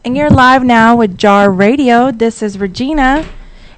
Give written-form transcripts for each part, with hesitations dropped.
And you're live now with Jar Radio. This is Regina,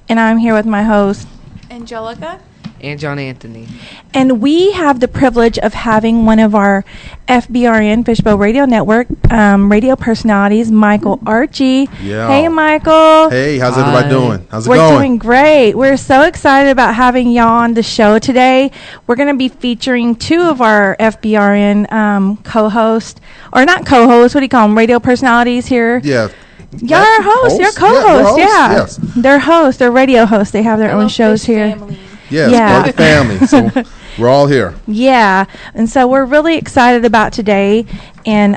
and I'm here with my host, Angelica. And John Anthony. And we have the privilege of having one of our FBRN, Fishbowl Radio Network, radio personalities, Michael Archie. Yeah. Hey, Michael. Hey, how's everybody doing? How's it We're going? We're doing great. We're so excited about having y'all on the show today. We're going to be featuring two of our FBRN co-hosts, or not co-hosts, what do you call them, radio personalities here? Yeah. Y'all are hosts. You're co-hosts. Yeah. Yes. They're hosts. They're radio hosts. They have their own shows here. Family. Yes, Yeah. part of the family. So we're all here. Yeah, and so we're really excited about today. And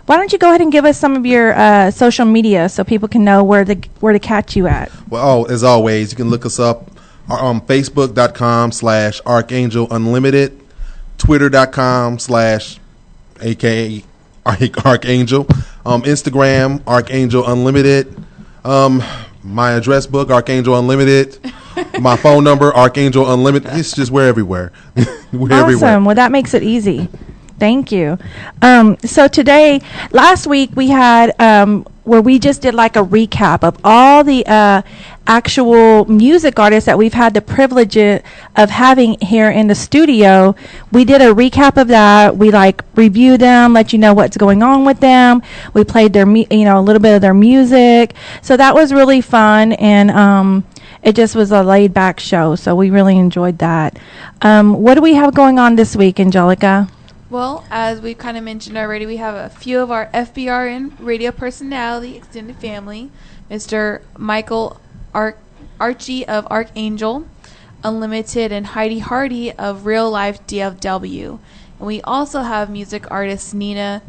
why don't you go ahead and give us some of your social media so people can know where to catch you at? Well, as always, you can look us up on Facebook.com/Archangel Unlimited, Twitter.com/AKA Archangel, Instagram Archangel Unlimited, my address book Archangel Unlimited. My phone number, Archangel Unlimited. It's just we're everywhere. We're Awesome. everywhere. Well, that makes it easy. Thank you. So today, last week we had where we just did like a recap of all the actual music artists that we've had the privilege of having here in the studio. We did a recap of that. We reviewed them, let you know what's going on with them. We played their, a little bit of their music. So that was really fun, and it just was a laid-back show, so we really enjoyed that. What do we have going on this week, Angelica? Well, as we kind of mentioned already, we have a few of our FBRN radio personality extended family, Mr. Michael Archie of Archangel, Unlimited, and Heidi Hardy of Real Life DFW. And we also have music artist Nina.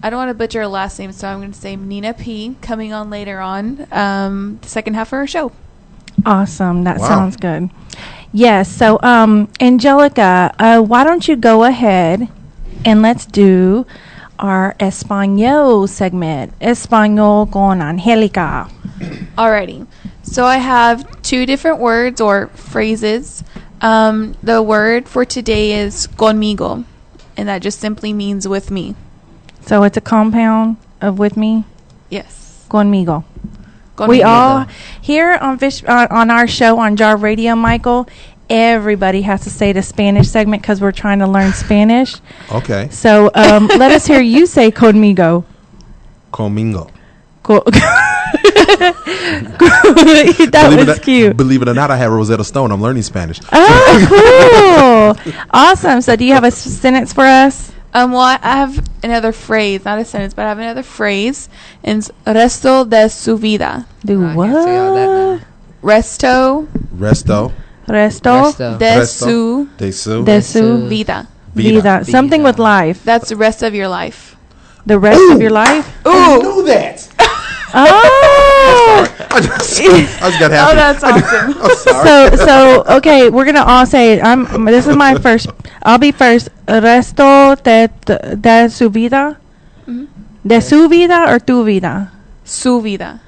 I don't want to butcher her last name, so I'm going to say Nina P. coming on later on, the second half of our show. Awesome. That Wow. sounds good. Yes. So, Angelica, why don't you go ahead and let's do our Español segment. Español con Angelica. Alrighty. So I have two different words or phrases. The word for today is conmigo, and that just simply means with me. So it's a compound of with me? Yes. Conmigo. Conmigo. We all, here on on our show on Jar Radio, Michael, everybody has to say the Spanish segment because we're trying to learn Spanish. Okay. So let us hear you say conmigo. Conmigo. That was cute. Believe it or not, I have Rosetta Stone. I'm learning Spanish. Oh, cool. Awesome. So do you have a sentence for us? Well, I have another phrase, not a sentence, but I have another phrase. And it's resto de su vida. Do I can't say all that what? now. Resto Resto de su de su vida. vida. Something with life. That's the rest of your life. The rest of your life? I know that. Oh. I just got happy. Oh, that's awesome. I'm sorry. So okay, we're gonna all say it. This is my first. I'll be first. Resto de su vida. Mhm. De su vida or tu vida? Su vida.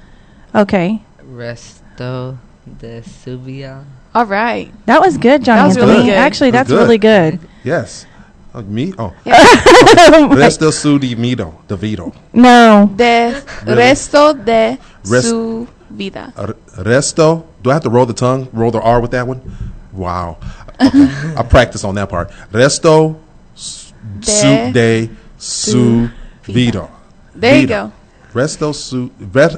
Okay, Resto de su vida. All right. that was good, Johnny. That was really Anthony. good. Actually, That was that's really good. Yes. Me? Oh. Like, Resto su di mido. Devito. no. De Really? resto de Rest- su vida. Resto. Do I have to roll the tongue? Roll the R with that one? Wow. Okay. I practice on that part. Resto de su vida. There you go. Resto su.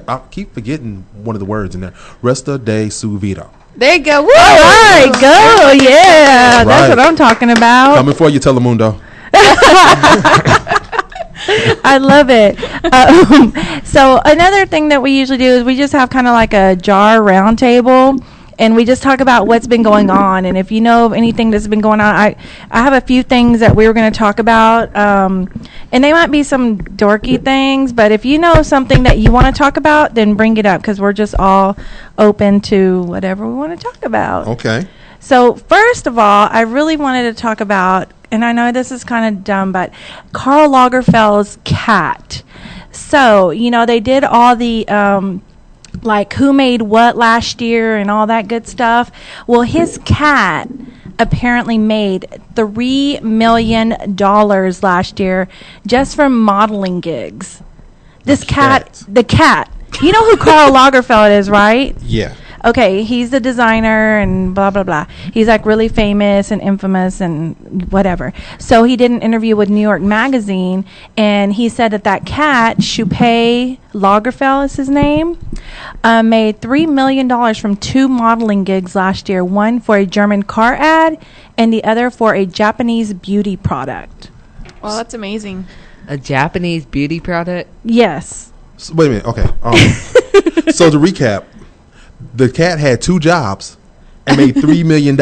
I keep forgetting one of the words in there. Resto de su vida. There you go. Woo! All right, go. Yeah, that's Right. what I'm talking about. Coming for you, Telemundo. I love it. So another thing that we usually do is we just have kind of like a jar round table, and we just talk about what's been going on. And if you know of anything that's been going on, I have a few things that we were going to talk about, and they might be some dorky things, but if you know something that you want to talk about, then bring it up, because we're just all open to whatever we want to talk about. Okay. So first of all, I really wanted to talk about, and I know this is kind of dumb, but Karl Lagerfeld's cat. So, they did all the, who made what last year and all that good stuff. Well, his cat apparently made $3 million last year just from modeling gigs. This cat, Cat. the cat. You know who Karl Lagerfeld is, right? Yeah. Okay, he's the designer and blah, blah, blah. He's like really famous and infamous and whatever. So he did an interview with New York Magazine, and he said that cat, Shupe Lagerfeld is his name, made $3 million from 2 modeling gigs last year, one for a German car ad and the other for a Japanese beauty product. Well, that's amazing. A Japanese beauty product? Yes. So, wait a minute. Okay. So to recap, the cat had 2 jobs and made $3 million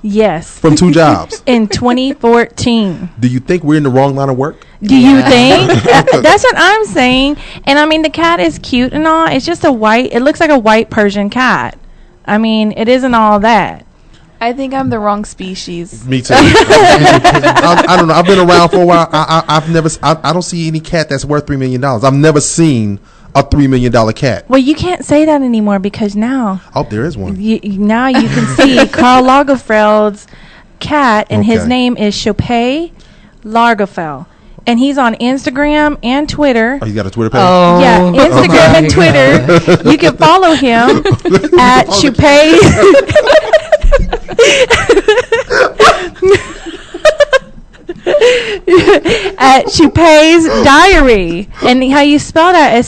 Yes. from 2 jobs. In 2014. Do you think we're in the wrong line of work? Do you think? That's what I'm saying. And I mean, the cat is cute and all. It's just it looks like a white Persian cat. I mean, it isn't all that. I think I'm the wrong species. Me too. I don't know. I've been around for a while. I don't see any cat that's worth $3 million. I've never seen a $3 million cat. Well, you can't say that anymore because now, Oh, there is one. now you can see Karl Lagerfeld's cat, and his Okay. name is Shupe Lagerfeld. And he's on Instagram and Twitter. Oh, you got a Twitter page? Oh, Yeah, Instagram and Twitter. You can follow him at Shupe. At Shupe's Diary. And how you spell that is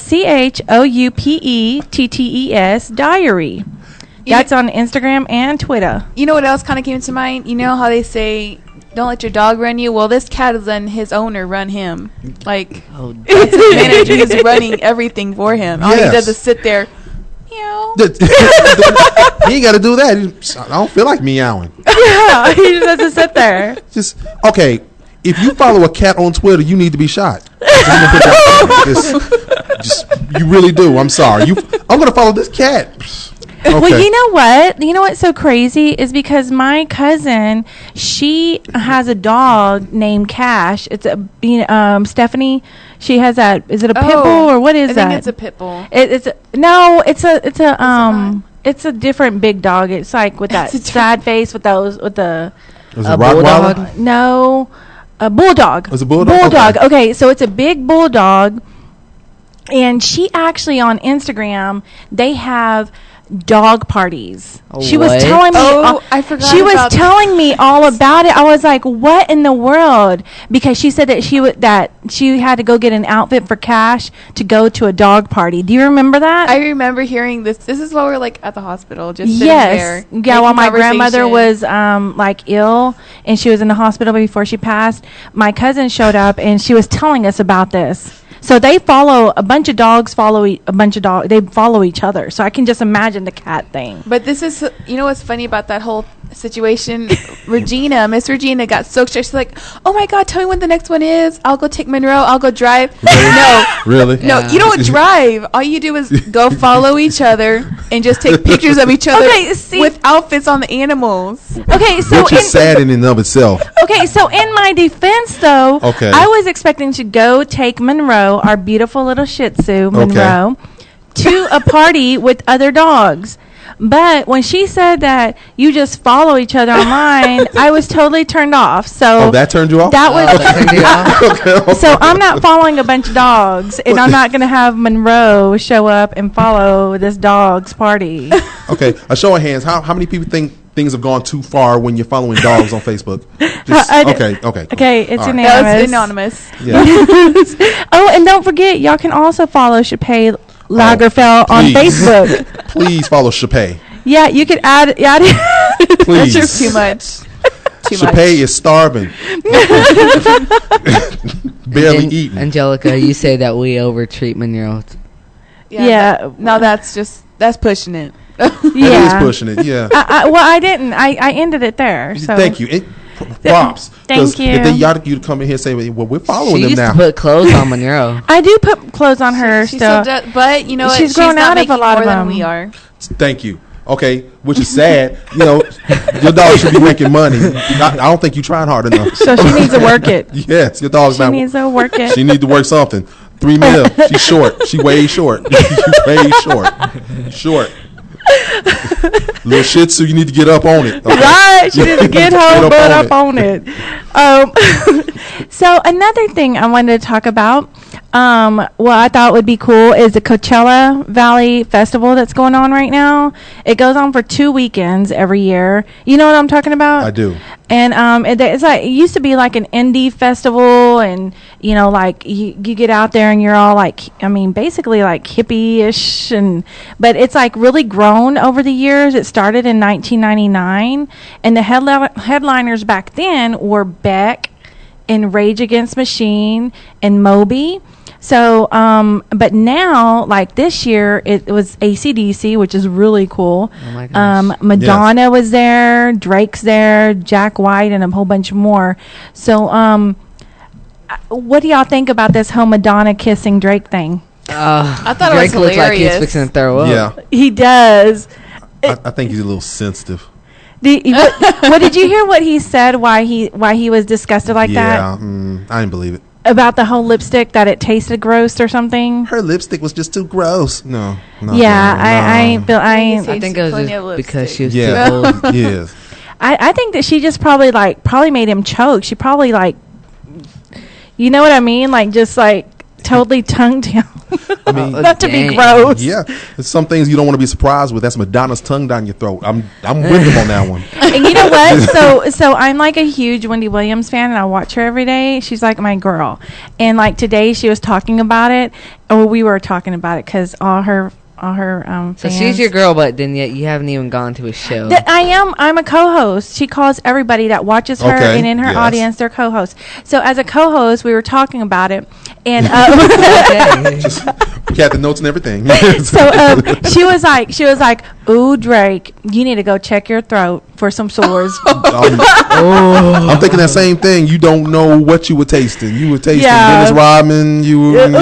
CHOUPETTES Diary. That's on Instagram and Twitter. You know what else kind of came to mind? You know how they say, don't let your dog run you? Well, this cat is letting his owner run him. Like, oh, that's his manager. He's running everything for him. All he Yes. does is sit there. Meow. He ain't got to do that. I don't feel like meowing. Yeah, he just has to sit there. Just okay. If you follow a cat on Twitter, you need to be shot. Just you really do. I'm sorry. I'm gonna follow this cat. Okay. Well, you know what? You know what's so crazy is because my cousin, she has a dog named Cash. It's a Stephanie. She has that. Is it a pit bull or what is I that? think it's a pit bull. It's a different big dog. It's like with that sad face with the Was it A Rottweiler? bulldog? no, a bulldog. Was it bulldog? Bulldog. Okay. Okay, so it's a big bulldog, and she actually on Instagram they have dog parties. She was What? telling me. Oh, I forgot She was about telling me all about it. I was like, "What in the world?" Because she said that she had to go get an outfit for Cash to go to a dog party. Do you remember that? I remember hearing this. This is while we're like at the hospital, just sitting Yes. there. Yeah, while making my grandmother conversation. was like ill and she was in the hospital before she passed, my cousin showed up and she was telling us about this. So they follow a bunch of dogs. They follow each other. So I can just imagine the cat thing. But this is, you know what's funny about that whole situation? Miss Regina got so stressed. She's like, oh my God, tell me when the next one is. I'll go take Monroe. I'll go drive. No. Really? No, Yeah. you don't drive. All you do is go follow each other and just take pictures of each other Okay, see- with outfits on the animals. Okay, so Which is sad in and of itself. Okay, so in my defense, though, Okay. I was expecting to go take Monroe, our beautiful little Shih Tzu, Monroe, to a party with other dogs. But when she said that you just follow each other online, I was totally turned off. So Oh, that turned you off? that was that turned you off? so I'm not following a bunch of dogs, and I'm not going to have Monroe show up and follow this dog's party. Okay, a show of hands. How many people think things have gone too far when you're following dogs on Facebook? Just, okay. Okay, it's All right. That anonymous. was anonymous. Yeah. Oh, and don't forget, y'all can also follow Shupe Lagerfeld on please. Facebook. Please follow Shupe. Yeah, you could add Please. That's just too much. Too Shupe much. is starving. Barely eating. Angelica, you say that we overtreat Monroe. Yeah. No, that's pushing it. It Yeah. is pushing it, yeah. Well, I didn't. I ended it there. So. Thank you. Props. Thank 'Cause you. If they yada you to come in here and say, well, we're following She them used now. to put clothes on Monroe. I do put clothes on her She still. still does, but you know what? She's grown not out of a making lot more of than them. we are. Thank you. Okay, which is sad. Your dog should be making money. I don't think you tried hard enough. So she needs to work it. Yes, your dog's She not. needs to work it. She needs to work something. 3 mil. She's short. She way short. Way short. Short. Little Shih Tzu, you need to get up on it. Okay? Right, she needs to get her butt on up it. on it. So another thing I wanted to talk about, What I thought would be cool is the Coachella Valley Festival that's going on right now. It goes on for 2 weekends every year. You know what I'm talking about? I do. And it's like, it used to be like an indie festival, and you know, like you get out there and you're all like, I mean, basically like hippie-ish, but it's like really grown over the years. It started in 1999, and the headliners back then were Beck and Rage Against Machine and Moby. So, but now, like this year, it was AC/DC, which is really cool. Oh my gosh. Madonna was there, Drake's there, Jack White, and a whole bunch more. So, what do y'all think about this whole Madonna kissing Drake thing? I thought Drake it was looked like he's hilarious. fixing to throw up. Yeah, He does. I think he's a little sensitive. What did you hear? What he said? Why he was disgusted like that? Yeah, I didn't believe it. About the whole lipstick, that it tasted gross or something. Her lipstick was just too gross. No. Yeah, I feel I think it was Plenty of just because lipstick. she was Yeah, too old. yes. I think that she just probably made him choke. She probably you know what I mean? Like just like totally tongued him. I mean, Not to be dang. gross. yeah. There's some things you don't want to be surprised with. That's Madonna's tongue down your throat. I'm with him on that one. And you know what? So I'm like a huge Wendy Williams fan, and I watch her every day. She's like my girl. And like today, she was talking about it. Or we were talking about it because all her So fans. she's your girl, but then yet you haven't even gone to a show. I'm a co-host. She calls everybody that watches her Okay, and in her yes. audience their co-host. So as a co-host, we were talking about it, and Okay. We had the notes and everything. so she was like, "Ooh, Drake, you need to go check your throat for some sores." I'm thinking that same thing. You don't know what you were tasting. You were tasting Yeah. Dennis Rodman. You were Ooh.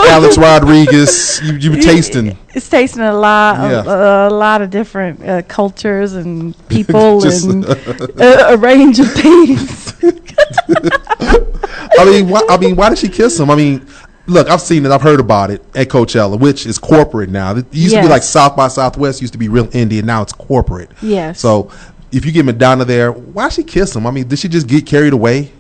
Alex Rodriguez. You were tasting. It's tasting a lot, Yeah. a lot of different cultures and people Just- and a range of things. I mean, why did she kiss him? I mean, look, I've seen it. I've heard about it at Coachella, which is corporate now. It used to be Yes. like South by Southwest. Used to be real indie, and now it's corporate. Yes. So if you get Madonna there, why she kiss him? I mean, did she just get carried away?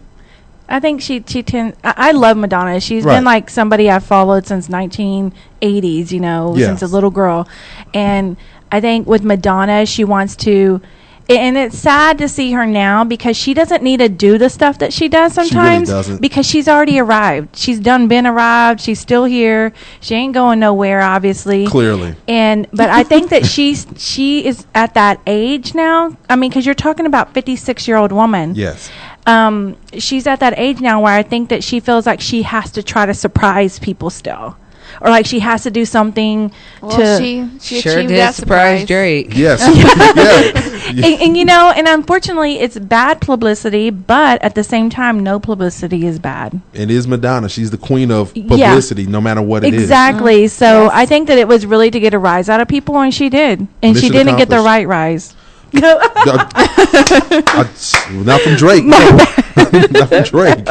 I think she tends. I love Madonna. She's Right. been like somebody I've followed since 1980s. You know, Yeah. since a little girl, and I think with Madonna, she wants to. And it's sad to see her now because she doesn't need to do the stuff that she does sometimes doesn't. because she's already arrived. She's been arrived. She's still here. She ain't going nowhere, obviously. Clearly. But I think that she is at that age now. I mean, because you're talking about 56-year-old woman. Yes. She's at that age now where I think that she feels like she has to try to surprise people still, or like she has to do something Well, to. she Sure achieved did that surprise Drake. Yes. yeah. And you know, and unfortunately, it's bad publicity, but at the same time, no publicity is bad. It is Madonna. She's the queen of publicity, no matter what it is. Exactly. So Yes. I think that it was really to get a rise out of people, and she did, and she Mission didn't get the accomplished. right rise. Not from Drake. No. Not from Drake.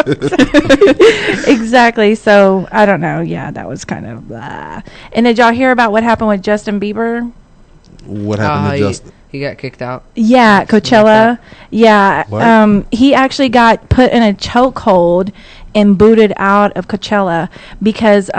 Exactly. So I don't know. Yeah, that was kind of blah. And did y'all hear about what happened with Justin Bieber? What happened to Justin? He got kicked out. Yeah, Coachella. Yeah, What? he actually got put in a chokehold and booted out of Coachella because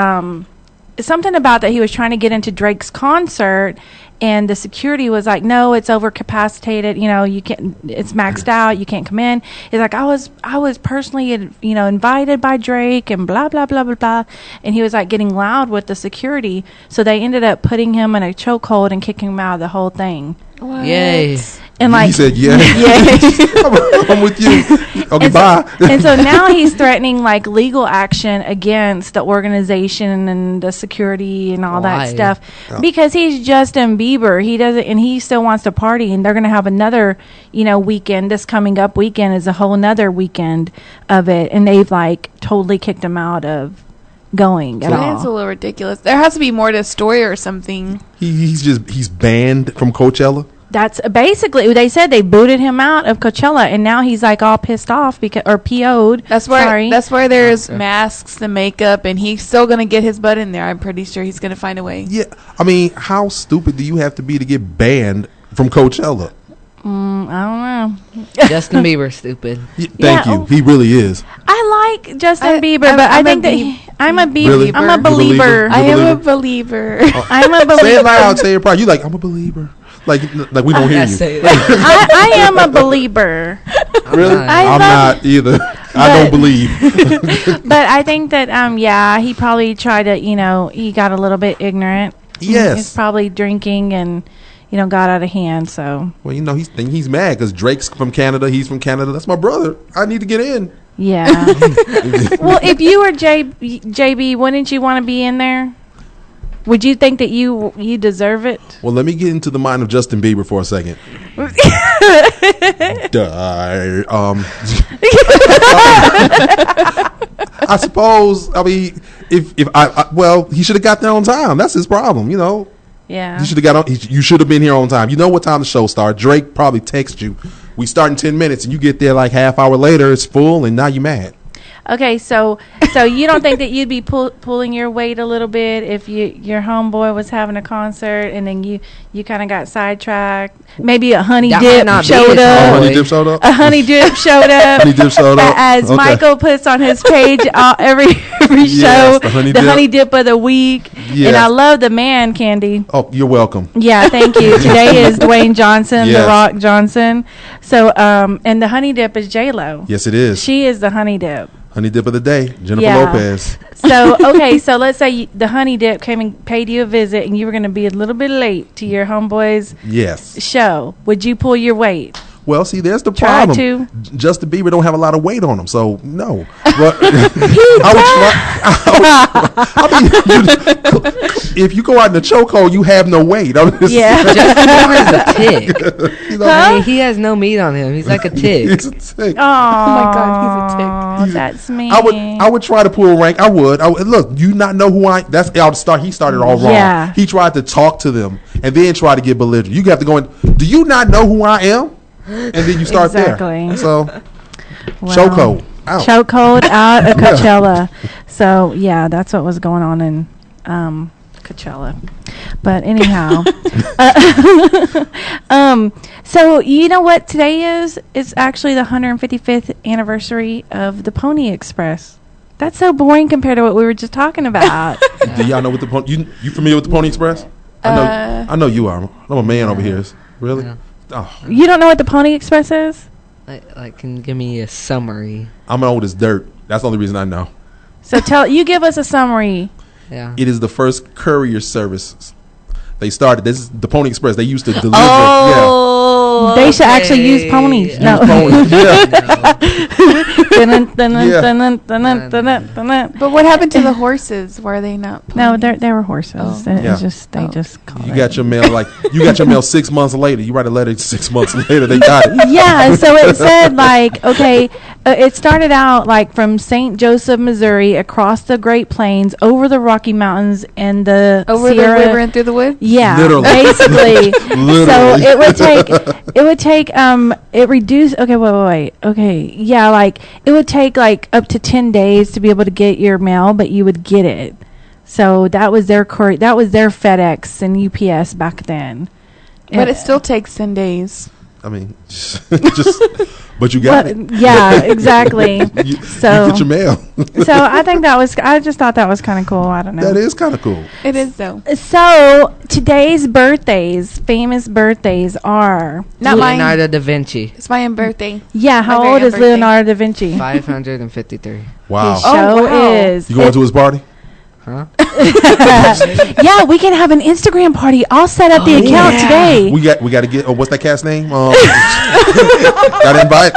something about that he was trying to get into Drake's concert, and the security was like, "No, it's overcapacitated. You know, you can't. It's maxed out. You can't come in." He's like, "I was personally, invited by Drake and blah blah blah blah blah," and he was like getting loud with the security, so they ended up putting him in a chokehold and kicking him out of the whole thing. What? Yay. And like He said, "Yeah, yeah. I'm with you." Okay, bye. And so now he's threatening like legal action against the organization and the security and all Why? that stuff Oh. because he's Justin Bieber. He doesn't, and he still wants to party. And they're going to have another, weekend. This coming up weekend is a whole nother weekend of it, and they've like totally kicked him out of going at That's a all. little ridiculous. There has to be more to the story or something. He's banned from Coachella. That's basically, they said they booted him out of Coachella, and now he's like all pissed off because, or PO'd. That's where Sorry. that's where there's Okay. masks, the makeup, and he's still gonna get his butt in there. I'm pretty sure he's gonna find a way. Yeah, I mean, how stupid do you have to be to get banned from Coachella? I don't know. Justin Bieber, stupid. Thank you. He really is. I like Justin Bieber, but I'm I a think that I'm a Really? I'm a You believe believer. it? I am a believer? believer. I'm a Say it believer. loud. Say it proud. You like, I'm a believer. Like we don't hear I you. say that. I am a believer. Really? not. I I'm love- not either. I don't believe. But I think that yeah, he probably tried to, he got a little bit ignorant. Yes. He's probably drinking and got out of hand, so Well, he's mad because Drake's from Canada. He's from Canada. That's my brother. I need to get in. yeah. Well, if you were JB, wouldn't you want to be in there? Would you think that you deserve it? Well, let me get into the mind of Justin Bieber for a second. I suppose. I mean, if he should have got there on time. That's his problem. Yeah. You should have got on. You should have been here on time. You know what time the show starts. Drake probably texts you. We start in 10 minutes, and you get there like half hour later. It's full, and now you mad. Okay, so you don't think that you'd be pulling your weight a little bit if your homeboy was having a concert and then you kind of got sidetracked? Maybe a honey That might dip not be showed his up. homeboy. Honey dip showed up. A honey dip showed up. Honey dip showed up. As Okay. Michael puts on his page every Yes, show, the honey the dip. honey dip of the week. Yes. And I love the man candy. Oh, you're welcome. Yeah, thank you. Today is Dwayne Johnson, Yes. The Rock Johnson. So, and the honey dip is J-Lo. Yes, it is. She is the honey dip. Honey dip of the day, Jennifer Yeah. Lopez. So, okay, so let's say the honey dip came and paid you a visit and you were going to be a little bit late to your homeboy's Yes. show. Would you pull your weight? Well, see, there's the Try problem. to. Justin Bieber don't have a lot of weight on him, so no. But I mean, if you go out in the chokehold, you have no weight. I'm just Yeah. Justin Bieber's a tick. you know, I mean, he has no meat on him. He's like a tick. he's a tick. Oh my God, he's a tick. That's me. I would try to pull rank. I would. Look, you not know who I. That's how to start. He started all wrong. Yeah. He tried to talk to them and then try to get belligerent. You have to go in. Do you not know who I am? And then you start Exactly. there. So Well, chokehold out. Chokehold out at Coachella. So, yeah, that's what was going on in Coachella. But anyhow. So, you know what today is? It's actually the 155th anniversary of the Pony Express. That's so boring compared to what we were just talking about. Do y'all know what the pony? You familiar with the Pony Express? I know you are. I'm a man over here. Really? Yeah. Oh, You don't know what the Pony Express is? Like, can you give me a summary? I'm old as dirt. That's the only reason I know. So give us a summary. Yeah. It is the first courier service. They started. This is the Pony Express. They used to deliver. Oh, They should actually use ponies. No. Yeah. Ponies. Yeah. But what happened to the horses? Why are they not? No, they were horses. Oh. It Yeah. was just they just called You it. got your mail you got your mail 6 months later. You write a letter 6 months later. They got it. Yeah, so it said it started out like from St. Joseph, Missouri, across the Great Plains, over the Rocky Mountains and the Over Sierra. the river and through the woods. Yeah, Literally. basically. Literally. So it reduced. Okay, wait. Okay, yeah, like it would take like up to 10 days to be able to get your mail, but you would get it. So that was their FedEx and UPS back then. But it still takes 10 days. I mean, but you got it. Yeah, exactly. You So- get your mail. So I just thought that was kind of cool. I don't know. That is kind of cool. It is, though. So today's famous birthdays are Not mine. Leonardo da Vinci, It's my birthday. Yeah, how My old very is own birthday. Leonardo da Vinci? 553. Wow. His Oh, show wow. is. You going to his party? Huh? Yeah, we can have an Instagram party. I'll set up the account today. We got to get. What's that cat's name? Got to invite.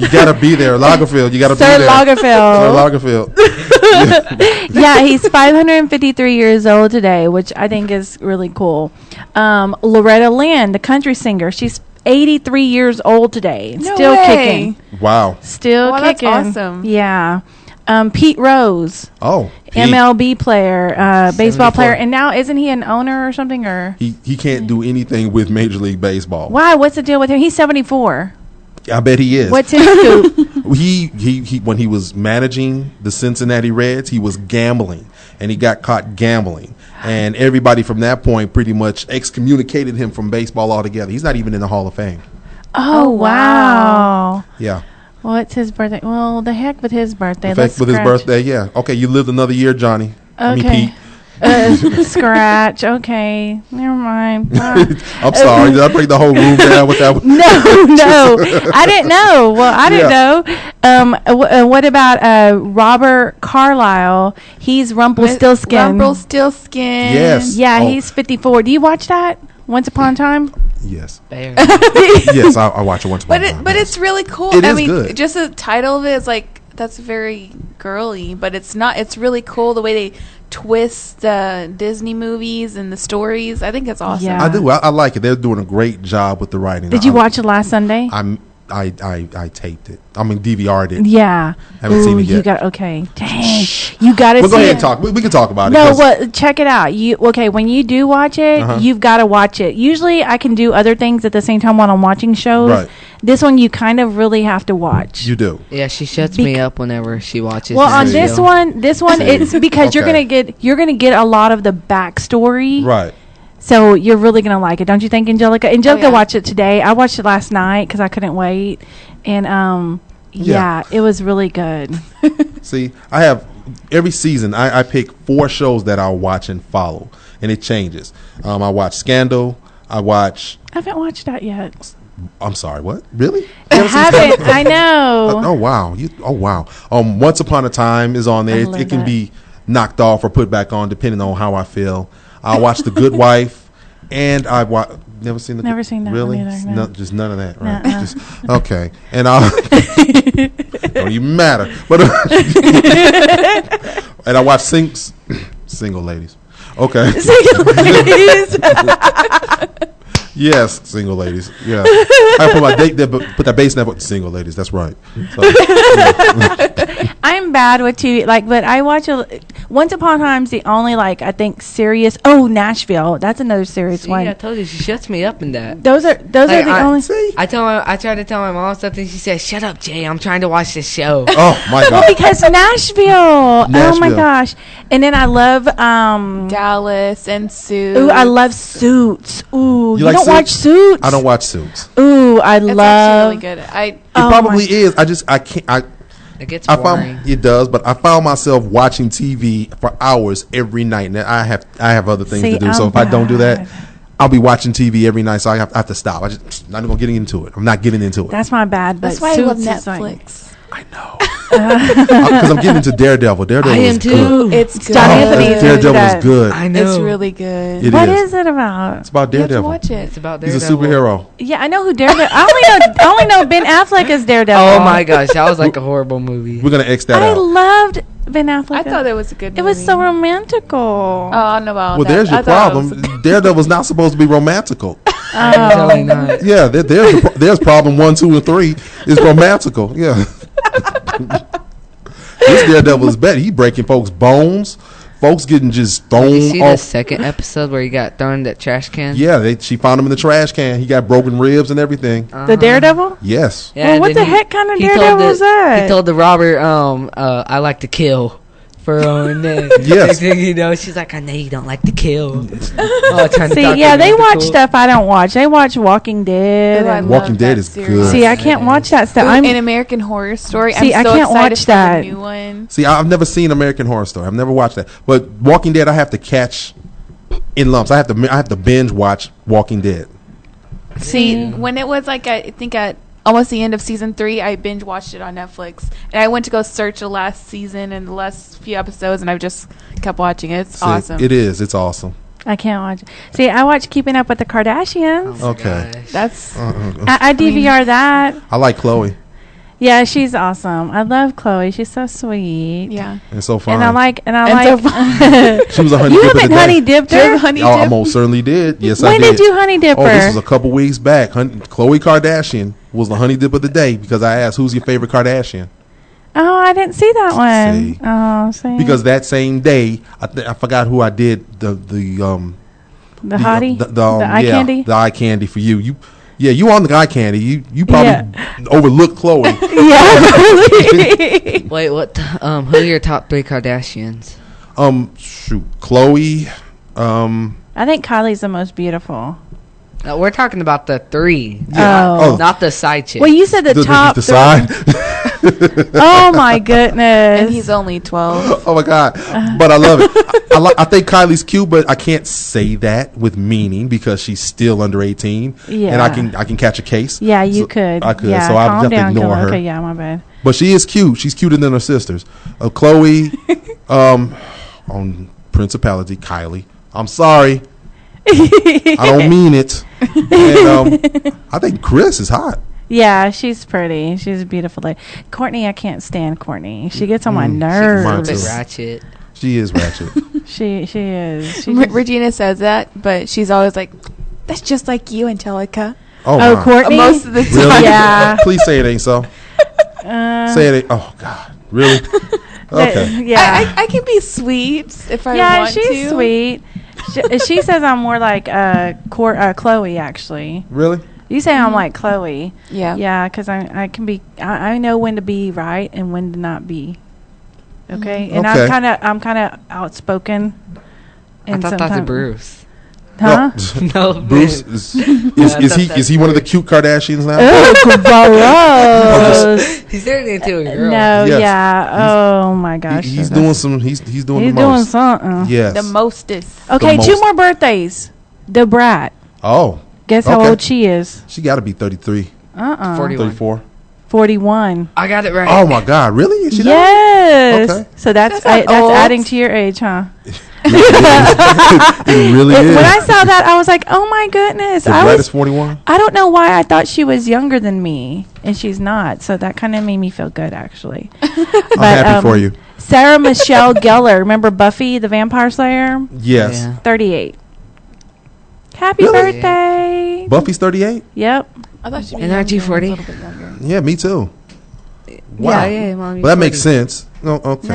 You got to be there, Lagerfeld. You got to be Sir there. Lagerfeld. Sir Lagerfeld. Yeah, he's 553 years old today, which I think is really cool. Loretta Lynn, the country singer, she's 83 years old today. No Still way. kicking. Wow. Still Wow, that's kicking. awesome. Yeah. Pete Rose, Oh. MLB player, baseball 74. player, and now isn't he an owner or something? Or He can't do anything with Major League Baseball. why? What's the deal with him? He's 74. I bet he is. What's his scoop? He when he was managing the Cincinnati Reds, he was gambling, and he got caught gambling, and everybody from that point pretty much excommunicated him from baseball altogether. He's not even in the Hall of Fame. Oh, wow. Yeah. Well, it's his birthday. Well, the heck with his birthday. In Let's fact, with his scratch. birthday, yeah. Okay, you lived another year, Johnny. I mean, Okay. Pete. Scratch. Okay. Never mind. I'm sorry. Did I break the whole room down with that? No. I didn't know. Well, I didn't know. What about Robert Carlyle? He's Rumpelstiltskin. Rumpelstiltskin. Yes. Yeah, Oh. he's 54. Do you watch that? Once Upon a Time? Yes. Barely. Yes, I watch it once. But it's really cool. It I is mean, good. just the title of it is like, that's very girly, but it's not. It's really cool the way they twist the Disney movies and the stories. I think it's awesome. Yeah. I do. I like it. They're doing a great job with the writing. Did you watch it last Sunday? I taped it. I mean, DVR'd it. Yeah. Haven't seen it yet. You got okay. Dang. You got to Well, see go ahead it. and talk. We can talk about it. No, 'cause- well, check it out. When you do watch it, Uh-huh. you've got to watch it. Usually, I can do other things at the same time while I'm watching shows. Right. This one, you kind of really have to watch. You do. Yeah, she shuts me up whenever she watches. Well, the on video. this one, it's because you're Okay. gonna get a lot of the backstory. Right. So you're really gonna like it, don't you think, Angelica? Angelica yeah. watched it today. I watched it last night because I couldn't wait, and Yeah. it was really good. See, I have every season. I pick 4 shows that I'll watch and follow, and it changes. I watch Scandal. I watch. I haven't watched that yet. I'm sorry. What? Really? I haven't. I know. Oh wow! Wow! Once Upon a Time is on there. I It, love it can that. be knocked off or put back on depending on how I feel. I watch The Good Wife, and I watch. Never seen the. Never seen that really? one either, no. Just none of that, right? Nuh-uh. Just okay. And I don't even matter. But and I watch Single Ladies. Okay. Single ladies. Yes, Single Ladies. Yeah, I put my date there, but put that base never. Single Ladies. That's right. So, yeah. I'm bad with TV, but I watch Once Upon a Time's the only I think serious. Oh, Nashville, that's another serious See, one. I told you she shuts me up in that. Those are the only. See? I tried to tell my mom something. She said, "Shut up, Jay. I'm trying to watch this show." Oh my Well, God. because Nashville. Oh my Nashville. gosh! And then I love Dallas and Sue. Ooh, I love Suits. Ooh, you like don't watch Suits? I don't watch Suits. Ooh, I It's love. actually really good. It Oh probably my- is. I can't. It gets I boring. found it does, but I found myself watching TV for hours every night, and I have other things See, to do. So I'm if I don't do that, bad. I'll be watching TV every night. So I have to stop. I just not even gonna get into it. I'm not getting into it. That's my bad. But That's why I love Suits is Netflix. I know because I'm getting into Daredevil. Daredevil I is am too. good. It's good. John Anthony is Daredevil that. is good. I know. It's really good. It What is. is it about? It's about You have to Daredevil. watch it. It's about He's a Daredevil. superhero. Yeah, I know who Daredevil. I only know Ben Affleck as Daredevil. Oh my gosh, that was like a horrible movie. We're gonna X that I out. loved Ben Affleck. I thought it was a good movie. It was so romantical. Oh, I don't know about Well, that. there's your I thought it was- problem. Daredevil's not supposed to be romantical. I'm totally not. Yeah, there's problem 1, 2, and 3 is romantical. Yeah. This Daredevil is better. He breaking folks' bones. Folks getting just Did you thrown see the off. second episode where he got thrown in that trash can? Yeah, she found him in the trash can. He got broken ribs and everything. The Daredevil? Yes. Yeah, Well, and what then the heck kind of he told Daredevil the- is that? He told the robber, I like to kill. For and then Yes. she's like, I know you don't like to kill. Oh, trying to See, talk yeah, to they me. watch Cool. stuff I don't watch. They watch Walking Dead. Ooh, I and- love Walking Dead that is series. good. See, I can't watch that stuff. Ooh, I'm an American Horror Story. See, I'm I so can't excited watch for that. the new one. See, I've never seen American Horror Story. I've never watched that. But Walking Dead, I have to catch in lumps. I have to binge watch Walking Dead. See, when it was I think at almost the end of season 3, I binge watched it on Netflix, and I went to go search the last season and the last few episodes, and I've just kept watching it. It's See, awesome. It is. It's awesome. I can't watch. See, I watch Keeping Up with the Kardashians. Oh my Okay. gosh. That's I DVR that. I like Chloe. Yeah, she's awesome. I love Chloe. She's so sweet. yeah. And so fine. And I like. And so She was a honey You dip of the haven't day. honey dipped Just her. honey Oh, I dip. most certainly did. Yes, I When did. did you honey dip Oh, this her? was a couple weeks back. Khloe Kardashian was the honey dip of the day because I asked, "Who's your favorite Kardashian?" Oh, I didn't see that one. See. Oh, see. Because that same day, I forgot who I did the hottie, the eye candy. the eye candy for you. You on the eye candy. You probably overlooked Chloe. Yeah. Wait, what? Who are your top 3 Kardashians? Shoot, Chloe. I think Kylie's the most beautiful. No, we're talking about the 3. Oh. Not the side chick. Well, you said the top the three. side. Oh my goodness. And he's only 12. Oh my God! But I love it. I think Kylie's cute, but I can't say that with meaning because she's still under 18. Yeah. And I can catch a case. Yeah, you So- could. I could. Yeah, So I'll calm have to down, ignore Killa. her. Okay, yeah, my bad. But she is cute. She's cuter than her sisters. Chloe, on Principality, Kylie. I'm sorry. I don't mean it. And I think Chris is hot. Yeah, she's pretty. She's a beautiful lady. Courtney, I can't stand Courtney. She gets on my mine nerves. too. ratchet. She is ratchet. She is. She Regina says that, but she's always like, "That's just like you, Angelica." Oh, oh, my. Courtney. Most of the time. Really? Yeah. Please say it ain't so. Say it ain't. Oh God. Really? Okay. Yeah. I can be sweet if I Yeah, want she's to. sweet. She says I'm more like Chloe. Actually, Really? you say I'm like Chloe. Yeah. Yeah, because I can be. I know when to be right and when to not be. Okay, and Okay. I'm kind of outspoken. I thought that's a Bruce. Huh? No. No, Bruce is he one of the cute Kardashians now? Oh, gross. He's turning into a girl. No, Yes. yeah. Oh my gosh. He's so doing that's- some. He's doing He's the doing most. something. Yes. The mostest. Okay, The two most. more birthdays. The brat. Oh, Guess how Okay. old she is? she got to be 33, 41. 34. 41. I got it right. Oh my God, really? Is she that Yes. Okay. So that's That's not old. adding to your age, huh? old? It really is. When I saw that, I was like, "Oh my goodness!" the brat is 41. I don't know why I thought she was younger than me, and she's not. So that kind of made me feel good, actually. I'm happy for you. Sarah Michelle Gellar, remember Buffy the Vampire Slayer? Yes. Yeah. 38. Happy Really? birthday! Buffy's 38. Yep. I thought she'd be And aren't you younger, 40? a little bit younger. Yeah, me too. Wow. Yeah, Mom, Well, that makes sense. No, okay.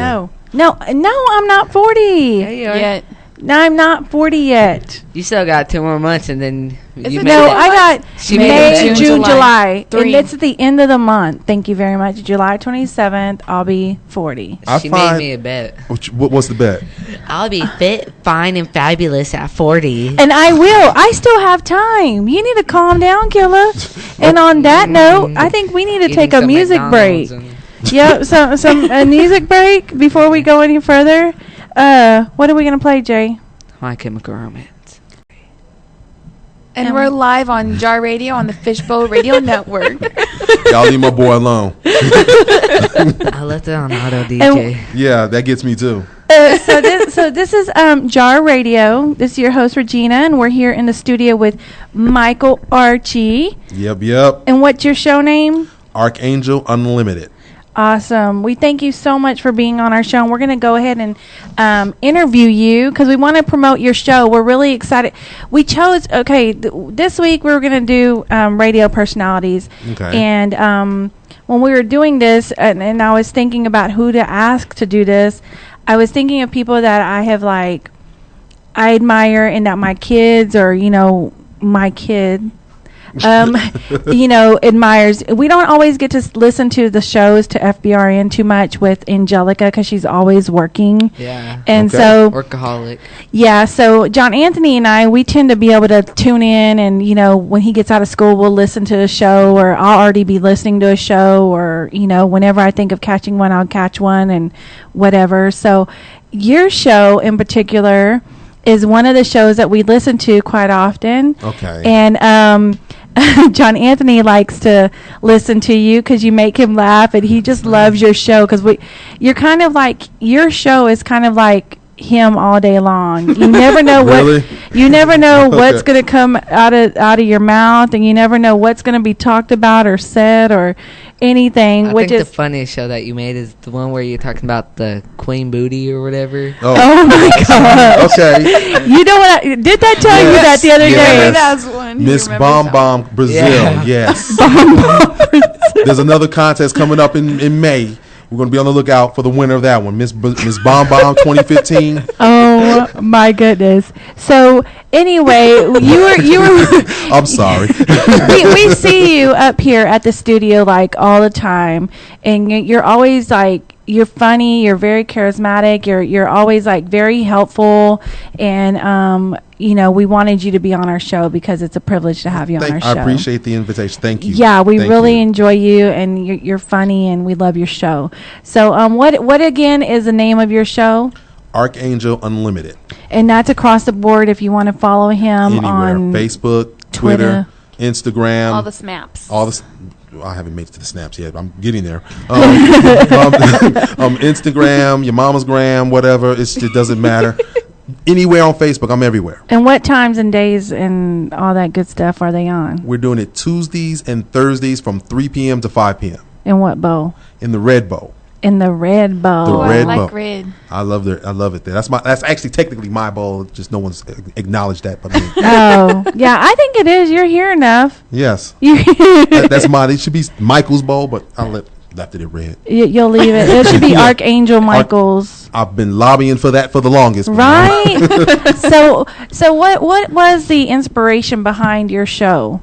No, I'm not 40. Yeah, you are. Yet. No, I'm not 40 yet. You still got 2 more months, and then Is you it made No, it. I got She May, made it. June, July. July. 3. And it's at the end of the month. Thank you very much. July 27th, I'll be 40. I She find- made me a bet. What's the bet? I'll be fit, fine, and fabulous at 40. And I will. I still have time. You need to calm down, Killa. And on that note, I think we need to Eating take a some music break. McDonald's and- Yep, some a music break before we go any further. What are we gonna play, Jay? My Chemical Romance. And we're live on Jar Radio on the Fishbowl Radio Network. Y'all leave my boy alone. I left it on auto DJ. Yeah, that gets me too. So this is Jar Radio. This is your host Regina, and we're here in the studio with Michael Archie. Yep. And what's your show name? Archangel Unlimited. Awesome. We thank you so much for being on our show. And we're going to go ahead and interview you because we want to promote your show. We're really excited. We chose, this week we were going to do radio personalities. Okay. And when we were doing this, and I was thinking about who to ask to do this, I was thinking of people that I admire and that my kids or, my kid admires. We don't always get to listen to the shows to FBRN too much with Angelica because she's always working. Yeah. And Okay. so, Workaholic. yeah, so John Anthony and we tend to be able to tune in and, when he gets out of school, we'll listen to a show or I'll already be listening to a show or, whenever I think of catching one, I'll catch one and whatever. So your show in particular is one of the shows that we listen to quite often. Okay. And John Anthony likes to listen to you because you make him laugh, and he just loves your show because you're kind of like your show is kind of like him all day long. You never know Really? you never know what's Okay. going to come out of your mouth, and you never know what's going to be talked about or said or anything. I which think is the funniest show that you made is the one where you're talking about the Queen Booty or whatever. oh my god! Okay. You know what? Did I tell you that the other Yes. day? That's one. He Miss remembers Bomb that Bomb Brazil. Yeah. Yes. There's another contest coming up in May. We're going to be on the lookout for the winner of that one, Miss Bomb Bomb 2015. Oh my goodness! So anyway, you were. I'm sorry. we see you up here at the studio like all the time, and you're always like you're funny. You're very charismatic. You're always like very helpful, and we wanted you to be on our show because it's a privilege to have you on our show. I appreciate the invitation. Thank you. Yeah, we Thank really you. enjoy you, and you're funny, and we love your show. So, what again is the name of your show? Archangel Unlimited. And that's across the board. If you want to follow him Anywhere. on Facebook, Twitter, Instagram. All the snaps. I haven't made it to the snaps yet. I'm getting there. Instagram, your mama's gram, whatever. It doesn't matter. Anywhere on Facebook, I'm everywhere. And what times and days and all that good stuff are they on? We're doing it Tuesdays and Thursdays from 3 p.m. to 5 p.m. In what bowl? in the Red Bowl. In the Red Bowl. The I Red like Bowl. red. I love it there. That's actually technically my bowl. Just no one's acknowledged that but me. Oh, yeah, I think it is. You're here enough. Yes. You'll That's mine. It should be Michael's bowl, but I left it at red. leave it. It should be Yeah. Archangel Michael's. I've been lobbying for that for the longest. Right? So what was the inspiration behind your show?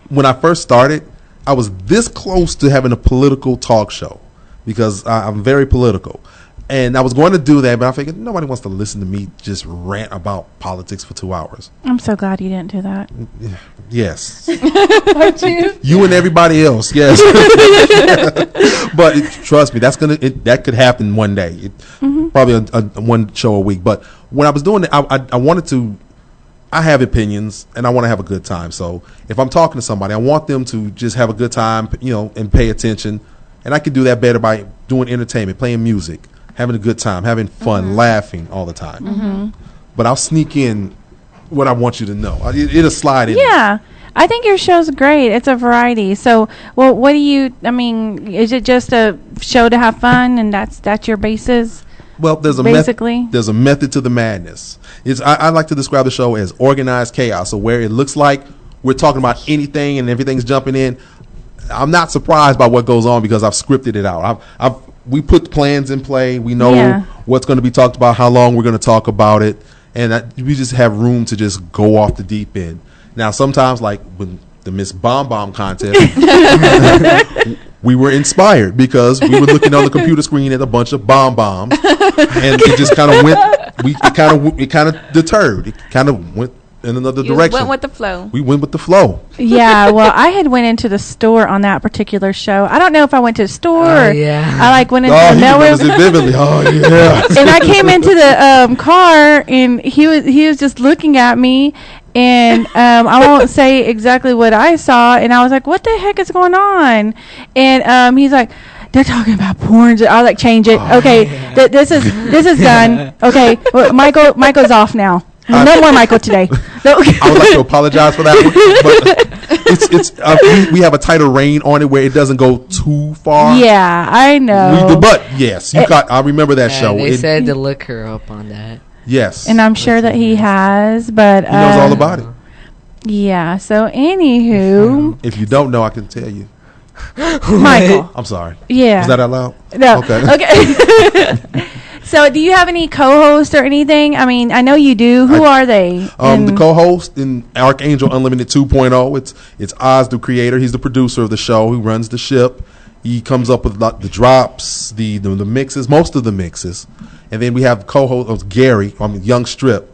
When I first started, I was this close to having a political talk show because I'm very political. And I was going to do that, but I figured nobody wants to listen to me just rant about politics for 2 hours. I'm so glad you didn't do that. Yes. Aren't you? You and everybody else, yes. But trust me, that could happen one day. Probably a one show a week. But when I was doing it, I wanted to. I have opinions, and I want to have a good time. So if I'm talking to somebody, I want them to just have a good time, and pay attention. And I could do that better by doing entertainment, playing music, having a good time, having fun, laughing all the time. But I'll sneak in what I want you to know. It'll slide in. Yeah. I think your show's great. It's a variety. So, well, what do you, is it just a show to have fun and that's your basis? Well, there's a Basically. there's a method to the madness. I like to describe the show as organized chaos. So where it looks like we're talking about anything and everything's jumping in, I'm not surprised by what goes on because I've scripted it out. We put plans in play. We know what's going to be talked about, how long we're going to talk about it, and we just have room to just go off the deep end. Now, sometimes, like with the Miss Bomb Bomb contest, we were inspired because we were looking on the computer screen at a bunch of bomb bombs, and it just kind of went. It kind of deterred. It kind of went in another direction. Went with the flow. We went with the flow. Yeah, well, I had went into the store on that particular show. I don't know if I went to the store. Oh, yeah. I went into Oh, the he remembers nowhere. it vividly. Oh, yeah. And I came into the car, and he was just looking at me, and I won't say exactly what I saw, and I was like, "What the heck is going on?" And he's like, "They're talking about porn." I was like, "Change it, okay? This is done. Okay, well, Michael's off now. No more Michael today." No. I would like to apologize for that one, but we have a tighter rein on it where it doesn't go too far. Yeah, I know. But yes, I remember that show. They said to look her up on that. Yes, And I'm sure that he has, but he knows all about it. Yeah. So, anywho, If you don't know, I can tell you. Michael. I'm sorry. Yeah. Was that out loud? No. Okay. So, do you have any co-hosts or anything? I mean, I know you do. Who are they? The co-host in Archangel Unlimited 2.0, it's Oz, the creator. He's the producer of the show. He runs the ship. He comes up with the drops, the mixes, most of the mixes. And then we have co-host of Gary, Young Strip.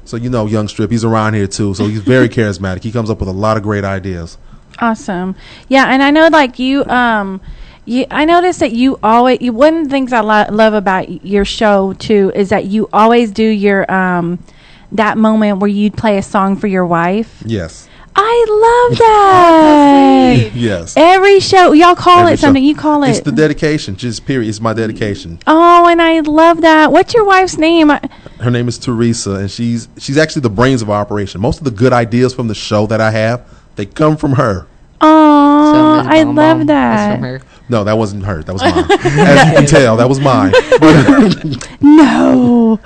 So Young Strip. He's around here too. So he's very charismatic. He comes up with a lot of great ideas. Awesome. Yeah, and I know like you I noticed that you always one of the things I love about your show too is that you always do your that moment where you'd play a song for your wife. Yes. I love that. Yes. Every show, y'all call Every it something. show. You call it. It's the dedication. Just period. It's my dedication. Oh, and I love that. What's your wife's name? Her name is Teresa, and she's actually the brains of our operation. Most of the good ideas from the show that I have, they come from her. Oh, Ms. I Bomb love Bomb, that. that's from her. No, that wasn't her. That was mine. As you can tell, that was mine. No.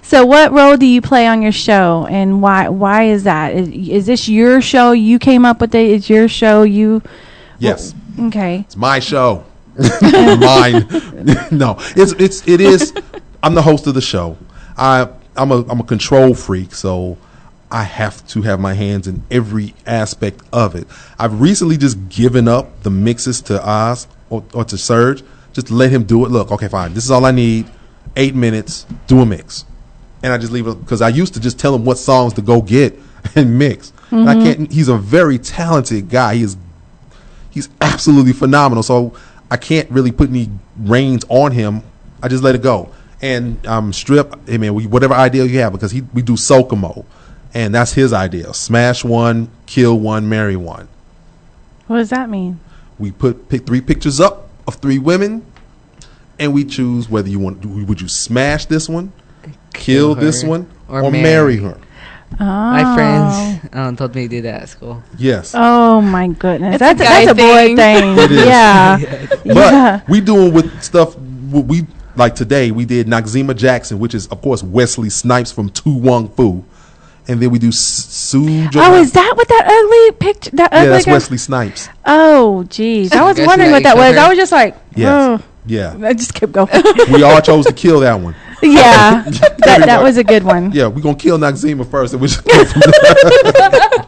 So what role do you play on your show, and why is that? Is this your show? You came up with it? It's your show? Yes. Okay. It's my show. Mine. No, it is. I'm the host of the show. I'm a control freak, so I have to have my hands in every aspect of it. I've recently just given up the mixes to Oz or to Serge, just just let him do it. Look, okay, fine. This is all I need. 8 minutes. Do a mix, and I just leave it because I used to just tell him what songs to go get and mix. And I can't. He's a very talented guy. He's absolutely phenomenal. So I can't really put any reins on him. I just let it go. And Strip, I mean, whatever idea you have, because we do Sokomo, and that's his idea: smash one, kill one, marry one. What does that mean? We pick 3 pictures up of 3 women, and we choose whether would you smash this one, kill this one, or marry her. Oh. My friends told me to do that at school. Yes. Oh my goodness, It's a that's a boy thing. thing. It is. Yeah. But we do it with stuff. We like today. We did Noxzema Jackson, which is of course Wesley Snipes from Tu Wong Fu, and then we do Sue. Oh, is that what that ugly picture? That Yeah, ugly that's guy? Wesley Snipes. Oh, geez. I was Guess wondering you what got that each was. other. I was just like, Yes. oh. Yeah. I just kept going. We all chose to kill that one. Yeah, that was a good one. Yeah, we're gonna kill Noxzema first, and we just go from there.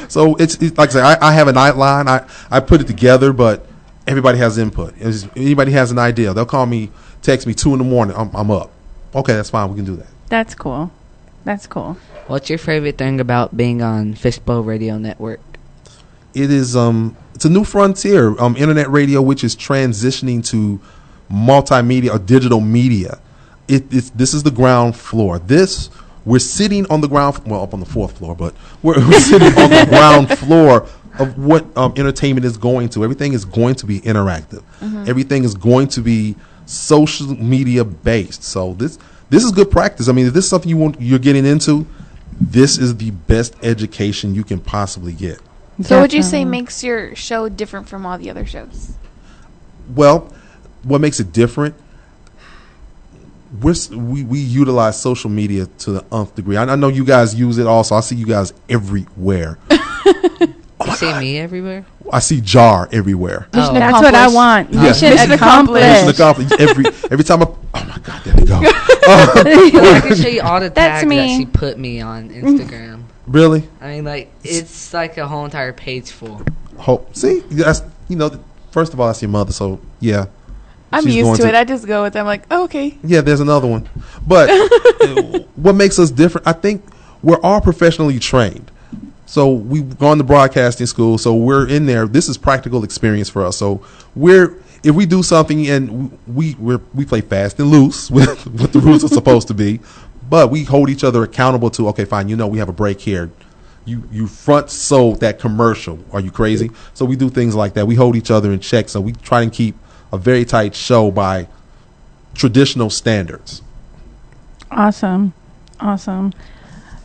So it's like I say, I have an outline. I put it together, but everybody has input. If anybody has an idea, they'll call me, text me 2 a.m. I'm up. Okay, that's fine. We can do that. That's cool. That's cool. What's your favorite thing about being on Fishbowl Radio Network? It is it's a new frontier, internet radio, which is transitioning to multimedia or digital media. This is the ground floor. We're sitting on the ground, well, up on the 4th floor, but we're sitting on the ground floor of what entertainment is going to. Everything is going to be interactive. Everything is going to be social media based. So this is good practice. I mean, if this is something you're getting into, this is the best education you can possibly get. So, would you say Definitely. makes your show different from all the other shows? Well, what makes it different? We utilize social media to the nth degree. I know you guys use it also. I see you guys everywhere. You see me everywhere? I see Jar everywhere. Oh. That's what I want. Yeah. Mission Mission accomplished. Mission accomplished. Every time oh my God, there we go. I can show you all the That's tags that me. she put me on Instagram. Really? I mean, like, it's like a whole entire page full. See, that's first of all, that's your mother, so yeah. I'm She's used going to it. I just go with it. I'm like, oh, okay. Yeah, there's another one. But what makes us different, I think we're all professionally trained. So we've gone to broadcasting school, so we're in there. This is practical experience for us. So if we do something and we play fast and loose with what the rules are supposed to be, but we hold each other accountable to, okay, fine, we have a break here. You front sold that commercial. Are you crazy? So we do things like that. We hold each other in check. So we try and keep a very tight show by traditional standards. Awesome.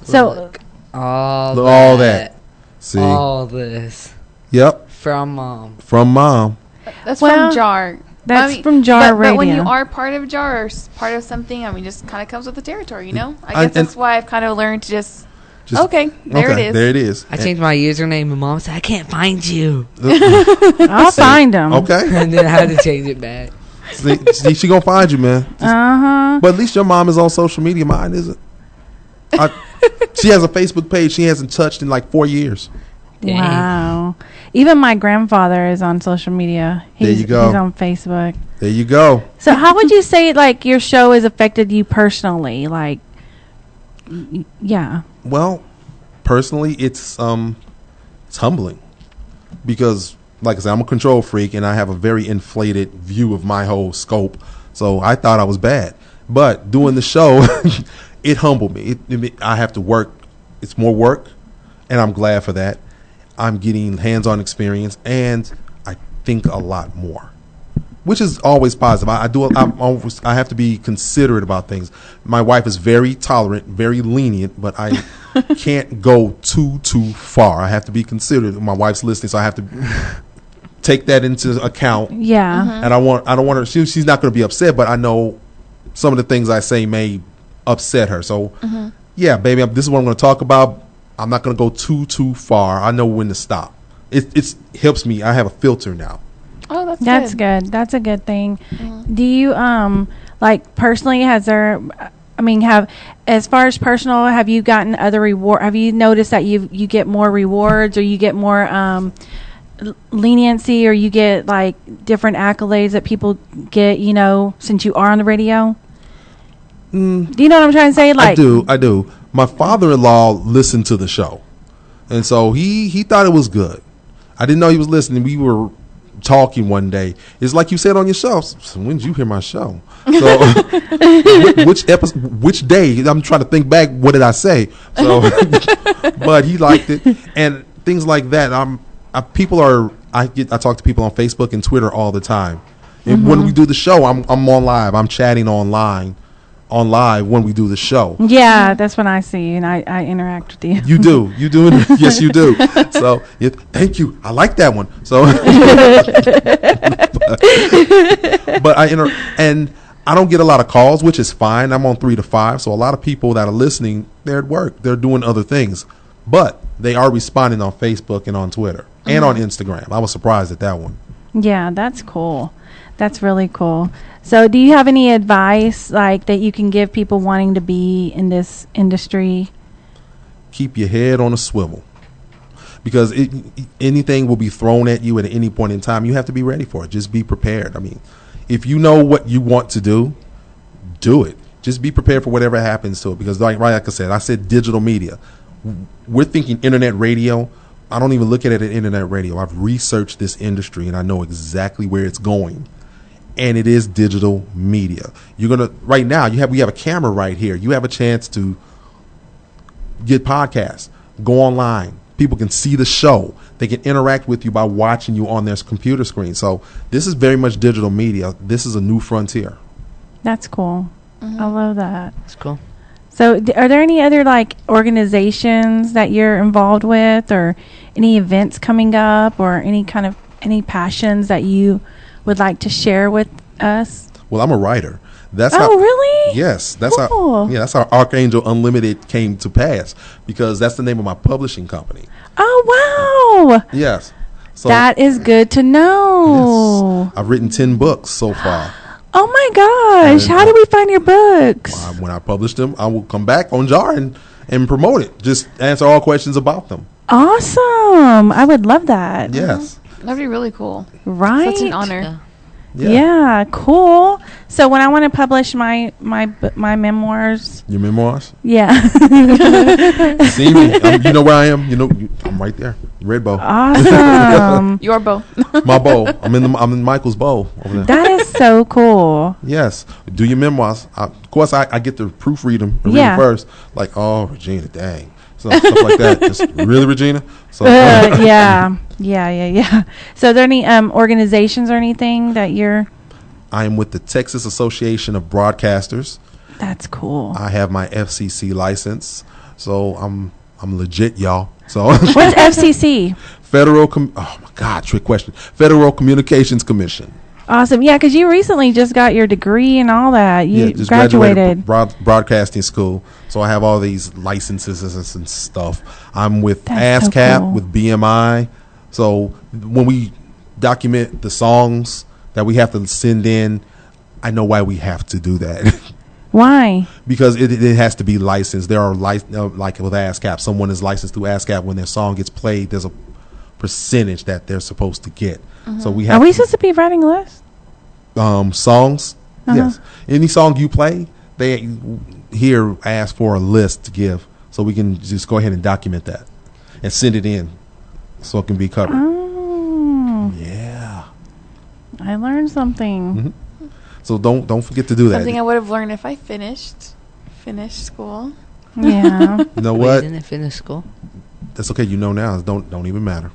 So, Look, all that. See? all this Yep. from Mom. From Mom. That's Well, from Jar. that's from Jar But when you Radio. are part of Jar or part of something, I mean, just kind of comes with the territory, I guess and- that's why I've kind of learned to just Just- okay, there it is. There it is. I changed my username and Mom said, I can't find you. I'll find them. Okay. And then I had to change it back. See, she gonna find you, man. Uh-huh. But at least your mom is on social media. Mine isn't. She has a Facebook page she hasn't touched in like 4 years. Dang. Wow. Even my grandfather is on social media. There you go. He's on Facebook. There you go. So how would you say, like, your show has affected you personally? Like, yeah. Well, personally, it's humbling because, like I said, I'm a control freak and I have a very inflated view of my whole scope. So I thought I was bad, but doing the show, it humbled me. I have to work. It's more work, and I'm glad for that. I'm getting hands-on experience, and I think a lot more, which is always positive. I have to be considerate about things. My wife is very tolerant, very lenient, but I can't go too far. I have to be considerate. My wife's listening, so I have to take that into account. Yeah. And I don't want her. She's not going to be upset, but I know some of the things I say may upset her. So, yeah, baby, this is what I'm going to talk about. I'm not going to go too far. I know when to stop. It helps me. I have a filter now. Oh, That's good. That's a good thing. Do you like personally, has there, I mean, as far as personal, have you gotten other reward? Have you noticed that you get more rewards or you get more leniency, or you get like different accolades that people get, since you are on the radio? Do you know what I'm trying to say? Like, I do. My father-in-law listened to the show, and so he thought it was good. I didn't know he was listening. We were talking one day. It's like you said on your show. So when did you hear my show? So which episode, which day? I'm trying to think back. What did I say? So, but he liked it, and things like that. I talk to people on Facebook and Twitter all the time. And when we do the show, I'm on live. I'm chatting on live when we do the show. Yeah, that's when I see you, and I interact with you. You do. Yes, you do. So thank you. I like that one. So, but and I don't get a lot of calls, which is fine. I'm on 3 to 5, so a lot of people that are listening, they're at work. They're doing other things, but they are responding on Facebook and on Twitter and on Instagram. I was surprised at that one. Yeah, that's cool. That's really cool. So do you have any advice like that you can give people wanting to be in this industry? Keep your head on a swivel, because anything will be thrown at you at any point in time. You have to be ready for it. Just be prepared. I mean, if you know what you want to do it. Just be prepared for whatever happens to it, because like I said digital media. We're thinking internet radio. I don't even look at it as internet radio. I've researched this industry and I know exactly where it's going. And it is digital media. Right now we have a camera right here. You have a chance to get podcasts, go online. People can see the show. They can interact with you by watching you on their computer screen. So this is very much digital media. This is a new frontier. That's cool. I love that. That's cool. So are there any other like organizations that you're involved with, or any events coming up, or any passions that you would like to share with us? Well, I'm a writer. Really? Yes, that's cool. that's how Archangel Unlimited came to pass, because that's the name of my publishing company. Oh, wow. Yes. So that is good to know. Yes. I've written 10 books so far. Oh my gosh. And, how do we find your books? When I publish them, I will come back on JAR and promote it. Just answer all questions about them. Awesome. I would love that. Yes. That'd be really cool. Right. Such an honor. Yeah, cool. So when I want to publish my memoirs. Your memoirs? Yeah. See me. You know where I am? I'm right there. Red bow. Awesome. Your bow. My bow. I'm in Michael's bow over there. That is so cool. Yes. Do your memoirs. Of course, I get to proofread them and read them first. Like, oh, Regina, dang. So stuff like that. Just really, Regina? So yeah. So are there any organizations or anything that you're? I am with the Texas Association of Broadcasters. That's cool. I have my FCC license, so I'm legit, y'all. So what's FCC? oh my God, trick question. Federal Communications Commission. Awesome. Yeah, because you recently just got your degree and all that. You just graduated. Broadcasting school. So I have all these licenses and stuff. I'm with That's so ASCAP, cool. with BMI. So when we document the songs that we have to send in, I know why we have to do that. Why? Because it has to be licensed. There are like with ASCAP, someone is licensed through ASCAP. When their song gets played, there's a percentage that they're supposed to get. So we have. Are we supposed to be writing lists? Songs? Uh-huh. Yes. Any song you play, they here ask for a list to give, so we can just go ahead and document that and send it in, so it can be covered. Oh. Yeah. I learned something. Mm-hmm. So don't forget to do that. Something I would have learned if I finished school. Yeah. You know Wait, what? didn't finish school? That's okay. You know now. Don't even matter.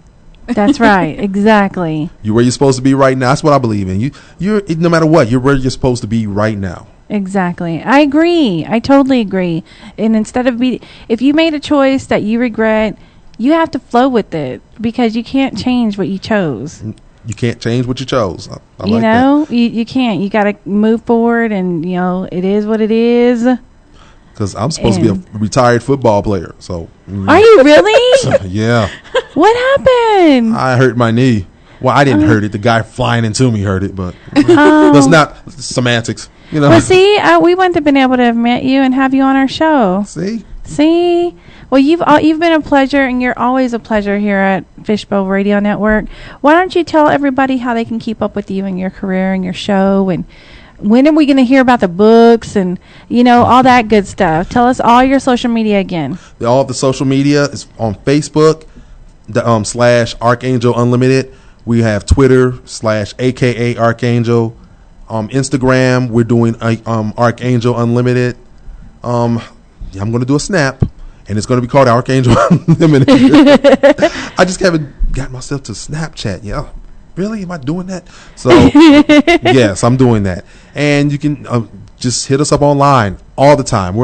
That's right. Exactly. You're where you're supposed to be right now. That's what I believe in. You're no matter what, you're where you're supposed to be right now. Exactly. I agree. I totally agree. And instead of if you made a choice that you regret, you have to flow with it, because you can't change what you chose. You can't change what you chose. I You like know, you can't. You got to move forward, and it is what it is. Because I'm supposed to be a retired football player. So. Are you really? Yeah. What happened? I hurt my knee. Well, I didn't hurt it. The guy flying into me hurt it, but Oh. that's not semantics. Well, see, we wouldn't have been able to have met you and have you on our show. See? Well, you've been a pleasure, and you're always a pleasure here at Fishbowl Radio Network. Why don't you tell everybody how they can keep up with you and your career and your show, and when are we going to hear about the books and, all that good stuff? Tell us all your social media again. All the social media is on Facebook, / Archangel Unlimited. We have Twitter / AKA Archangel. Instagram, we're doing Archangel Unlimited. I'm going to do a snap, and it's going to be called Archangel Unlimited. I just haven't got myself to Snapchat. Yeah. Really? Am I doing that? So, yes, I'm doing that. And you can just hit us up online all the time.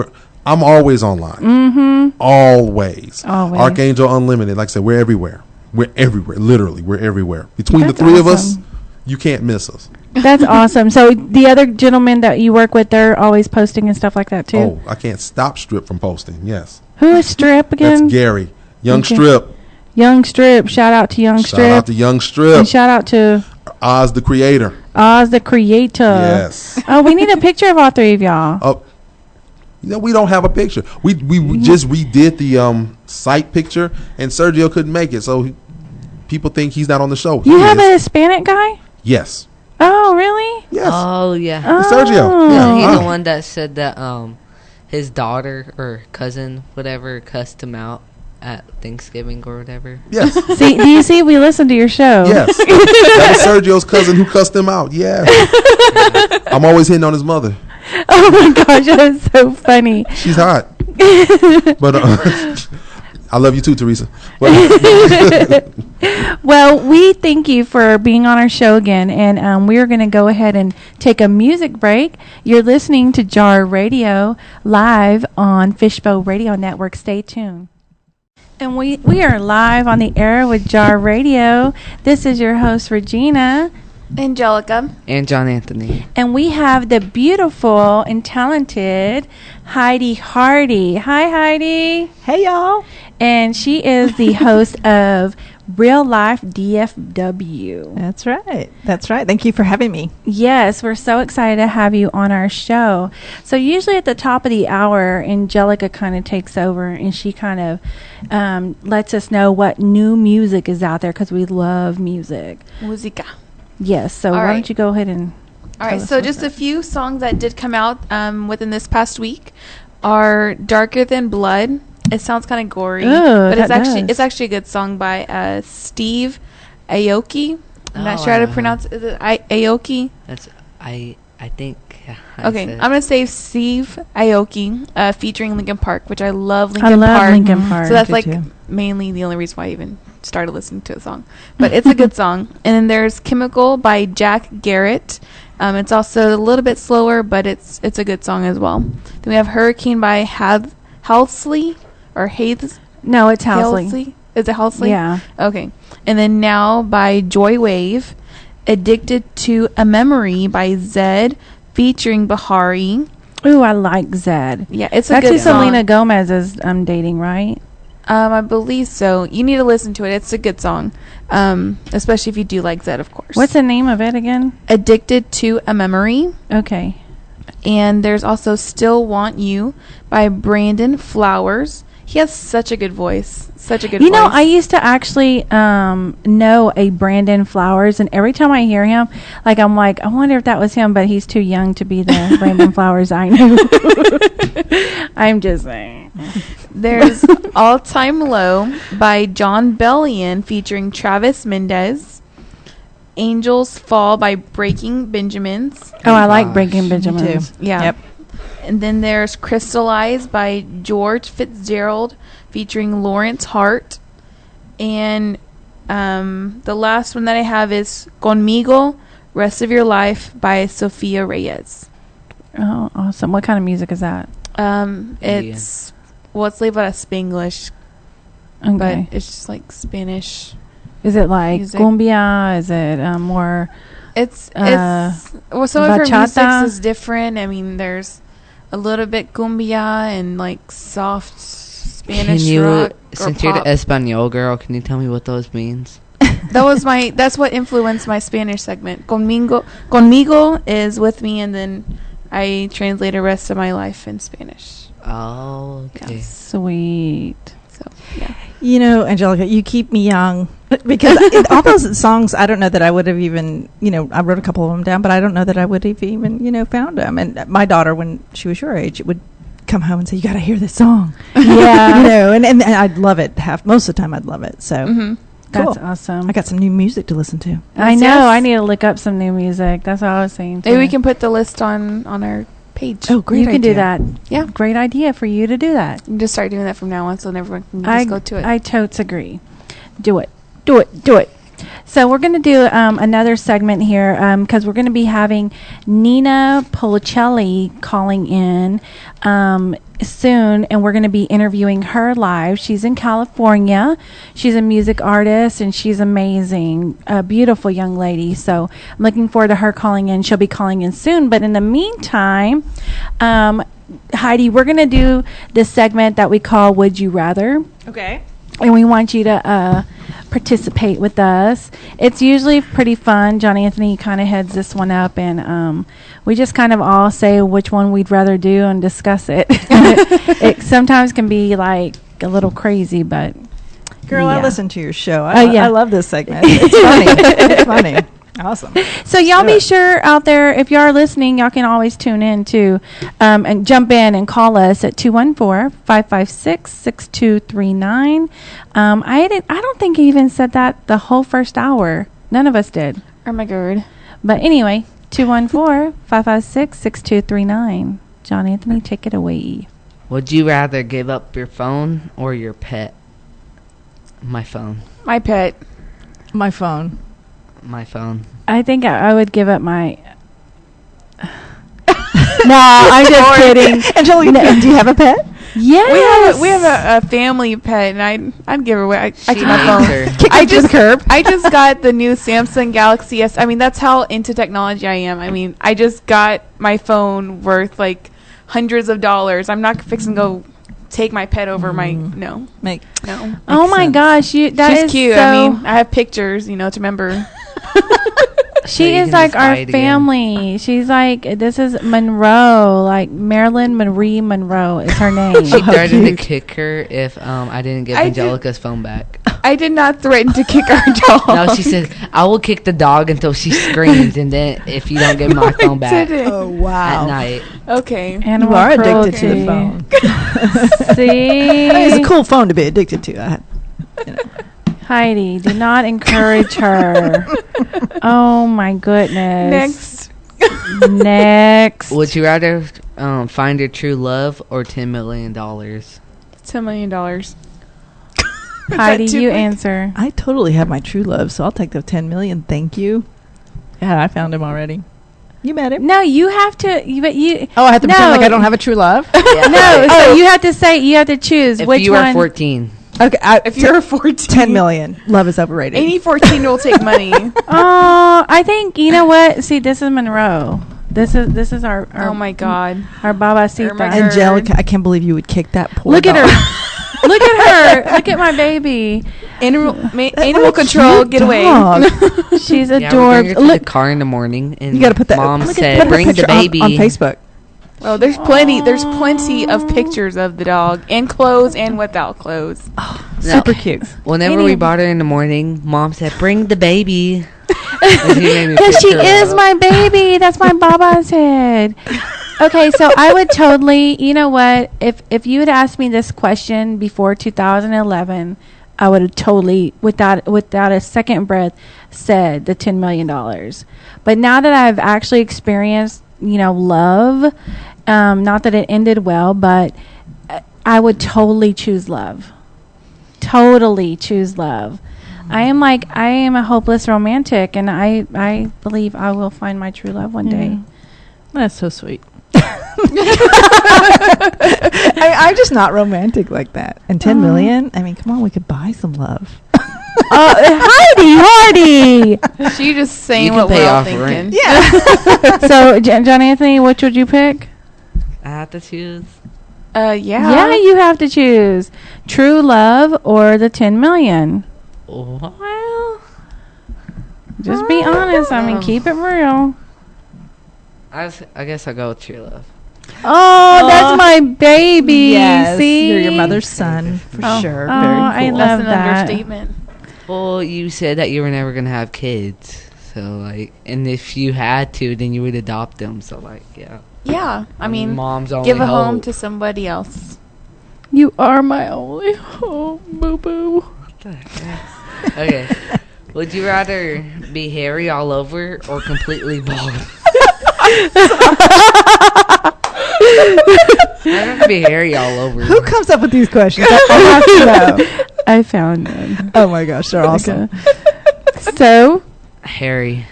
I'm always online. Mm-hmm. Always. Archangel Unlimited. Like I said, we're everywhere. We're everywhere. Literally, we're everywhere. Between the three of us, you can't miss us. That's awesome. So the other gentlemen that you work with, they're always posting and stuff like that, too? Oh, I can't stop Strip from posting, yes. Who is Strip again? That's Gary. Young Strip. Young Strip. Shout out to Young Strip. Shout out to Young Strip. And shout out to Oz the Creator. Oz the Creator. Yes. Oh, we need a picture of all three of y'all. Oh, we don't have a picture. We just redid the site picture, and Sergio couldn't make it, so people think he's not on the show. You have a Hispanic guy? Yes. Oh, really? Yes. Oh, yeah. It's Sergio. Yeah, he's the one that said that his daughter or cousin, whatever, cussed him out at Thanksgiving or whatever. Yes. See, do you see? We listen to your show. Yes. That was Sergio's cousin who cussed him out. Yeah. I'm always hitting on his mother. Oh my gosh, that is so funny. She's hot. But I love you too, Teresa. Well, we thank you for being on our show again, and we're going to go ahead and take a music break. You're listening to Jar Radio live on Fishbowl Radio Network. Stay tuned. And we are live on the air with Jar Radio. This is your host, Regina. Angelica. And John Anthony. And we have the beautiful and talented Heidi Hardy. Hi, Heidi. Hey, y'all. And she is the host of Real Life DFW. That's right. That's right. Thank you for having me. Yes, we're so excited to have you on our show. So usually at the top of the hour, Angelica kind of takes over, and she kind of lets us know what new music is out there, because we love music. Musica. Yes, so why don't you go ahead and all right, so just a few songs that did come out within this past week are Darker Than Blood. It sounds kind of gory, but it's actually a good song by Steve Aoki. I'm not sure how to pronounce it. Is it Aoki? That's I think. Yeah, okay, I'm gonna say Steve Aoki featuring Linkin Park, which I love Linkin Park. Linkin Park. So that's mainly the only reason why I even started listening to the song. But it's a good song. And then there's Chemical by Jack Garrett. It's also a little bit slower, but it's a good song as well. Then we have Hurricane by Halsley or Hayes. No, it's Halsley. Is it Halsley? Yeah. Okay. And then Now by Joy Wave. Addicted to a Memory by Zed featuring Bahari. Ooh, I like Zed. Yeah, it's a That's good who song. Selena Gomez is dating, right? I believe so. You need to listen to it. It's a good song, especially if you do like Zed, of course. What's the name of it again? Addicted to a Memory. Okay. And there's also Still Want You by Brandon Flowers. He has such a good voice. Such a good voice. You know, I used to actually know a Brandon Flowers, and every time I hear him, I'm like, I wonder if that was him, but he's too young to be the Brandon Flowers I knew. I'm just saying. There's All Time Low by John Bellion featuring Travis Mendez. Angels Fall by Breaking Benjamins. Oh, I like Breaking Benjamins. Yeah. Yep. And then there's Crystallize by George Fitzgerald featuring Lawrence Hart. And the last one that I have is Conmigo, Rest of Your Life by Sofia Reyes. Oh, awesome. What kind of music is that? It's labeled as Spanglish, Okay. but it's just like Spanish. Is it like music. cumbia? Is it more... It's some of her bachata? music is different. I mean, there's a little bit cumbia and like soft Spanish rock or since you're pop. the Espanol girl, can you tell me what those means? That's what influenced my Spanish segment. Conmigo is with me, and then I translate the rest of my life in Spanish. Oh, okay. Sweet. So yeah. You know, Angelica, you keep me young because all those songs, I don't know that I would have even, I wrote a couple of them down, but I don't know that I would have even, found them. And my daughter, when she was your age, would come home and say, "You got to hear this song." Yeah. and I'd love it. Most of the time, I'd love it. So Mm-hmm. That's cool. awesome. I got some new music to listen to. I know. Yes. I need to look up some new music. That's what I was saying. Maybe we too. can put the list on our page. Oh, great! You can do idea. that. Yeah. Great idea for you to do that. And just start doing that from now on, so everyone can just go to it. I totes agree. Do it. Do it. Do it. So we're going to do another segment here because we're going to be having Nina Paolicelli calling in soon, and we're going to be interviewing her live. She's in California. She's a music artist, and she's amazing. A beautiful young lady. So I'm looking forward to her calling in. She'll be calling in soon. But in the meantime, Heidi, we're going to do this segment that we call Would You Rather? Okay. And we want you to participate with us. It's usually pretty fun. John Anthony kind of heads this one up, and we just kind of all say which one we'd rather do and discuss it. It sometimes can be like a little crazy, but Girl, yeah. I listen to your show. Yeah. I love this segment. It's funny. It's funny. Awesome. So y'all be sure out there, if you are listening, y'all can always tune in too, and jump in and call us at 214-556-6239. I don't think I even said that the whole first hour. None of us did. Oh my god. But anyway, 214-556-6239. John Anthony, take it away. Would you rather give up your phone or your pet? My phone. My pet. My phone. My phone. I think I would give up my... No, I'm just kidding. Angelica, do you have a pet? Yes. We have a family pet, and I'd give her away. I She keep my hates phone. her. I just curb. I just got the new Samsung Galaxy S. I mean, that's how into technology I am. I mean, I just got my phone worth like hundreds of dollars. I'm not fixing to go take my pet over my no. Oh my gosh, that She's is cute. so... I mean, I have pictures, to remember. She So you is can like just our buy it again. family. She's like, this is Monroe, like Marilyn Marie Monroe is her name. She threatened to kick her if I didn't get I did- Angelica's phone back. I did not threaten to kick our dog. No, she said, I will kick the dog until she screams, and then if you don't get my phone back didn't. Oh, wow. at night. Okay. Animal You are addicted to cruelty. the phone. See? It's a cool phone to be addicted to. Heidi, do not encourage her. Oh my goodness. Next. Would you rather find your true love or $10 million? $10 million. Heidi, too you quick? answer. I totally have my true love, so I'll take the 10 million. Thank you. Yeah, I found him already. You met him? No, you have to. But you. Oh, I have to No. pretend like I don't have a true love? No, so you have to say. You have to choose If which you one. are 14. Okay, If you're 14. 10 million. Love is overrated. Any 14-year-old take money. Oh, I think you know what. See, this is Monroe. This is our Oh my God. our Babacita. Oh my Angelica, I can't believe you would kick that poor Look at dog. her. Look at her. Look at my baby. Animal What a control, cute get away. dog. She's Yeah, we bring adorable. her to Look, the car in the morning, and You got to put that. Mom look said, put her bring the picture on- baby. on Facebook. Well, there's plenty of pictures of the dog, in clothes and without clothes. Super cute. Whenever we Anyway. brought her in the morning, Mom said, bring the baby. And she made me because pick she her is up. my baby. That's my Baba's head. Okay, so I would totally. You know what? If you had asked me this question before 2011, I would have totally, without a second breath, said the $10 million. But now that I've actually experienced, love, not that it ended well, but I would totally choose love. Totally choose love. I am a hopeless romantic, and I believe I will find my true love one day. That's so sweet. I'm just not romantic like that. And 10 million? I mean, come on, we could buy some love. Heidi! She just saying You can what pay we're all off thinking. rent. Yeah. So, John Anthony, which would you pick? I have to choose. Yeah. Yeah, you have to choose true love or the 10 million. Well, Just be honest. I mean, keep it real. I guess I'll go with true love. Oh, that's my baby. Yes, See, you're your mother's son for Oh. sure. Oh, Very I cool. love That's an that. understatement. Well, you said that you were never gonna have kids, so like, and if you had to, then you would adopt them. So like, yeah. Yeah, I mean, mom's only give a home hope. to somebody else. You are my only home, boo boo. Okay. Would you rather be hairy all over or completely bald? I'd rather be hairy all over. Who comes up with these questions? I have to know. I found them. Oh my gosh, they're awesome. So, Hairy.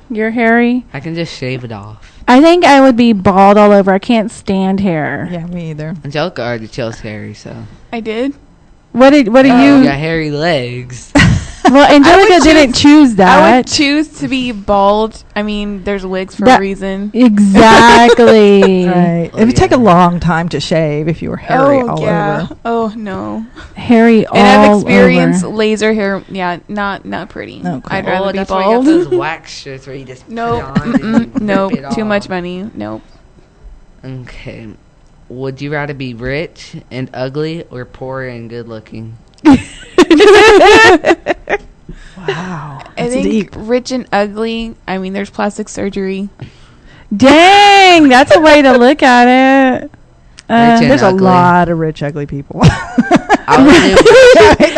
you're hairy. I can just shave it off. I think I would be bald all over. I can't stand hair. Yeah, me either. Angelica already chose hairy, so. I did. What do You you? got hairy legs. Well, Angelica didn't choose that. I would choose to be bald. I mean, there's wigs for That- a reason. Exactly. Right. Oh, It would take yeah. a long time to shave if you were hairy all over. Oh no. Hairy all And I've experienced over. laser hair. Yeah, not pretty. Okay. I'd rather be that's why you got bald. those wax strips where you just Nope. put it on and rip Nope. it Too much off. money. Nope. Okay. Would you rather be rich and ugly or poor and good looking? Wow. I That's think deep. rich and ugly. I mean, there's plastic surgery. Dang, that's a way to look at it. and There's a ugly. lot of rich, ugly people. I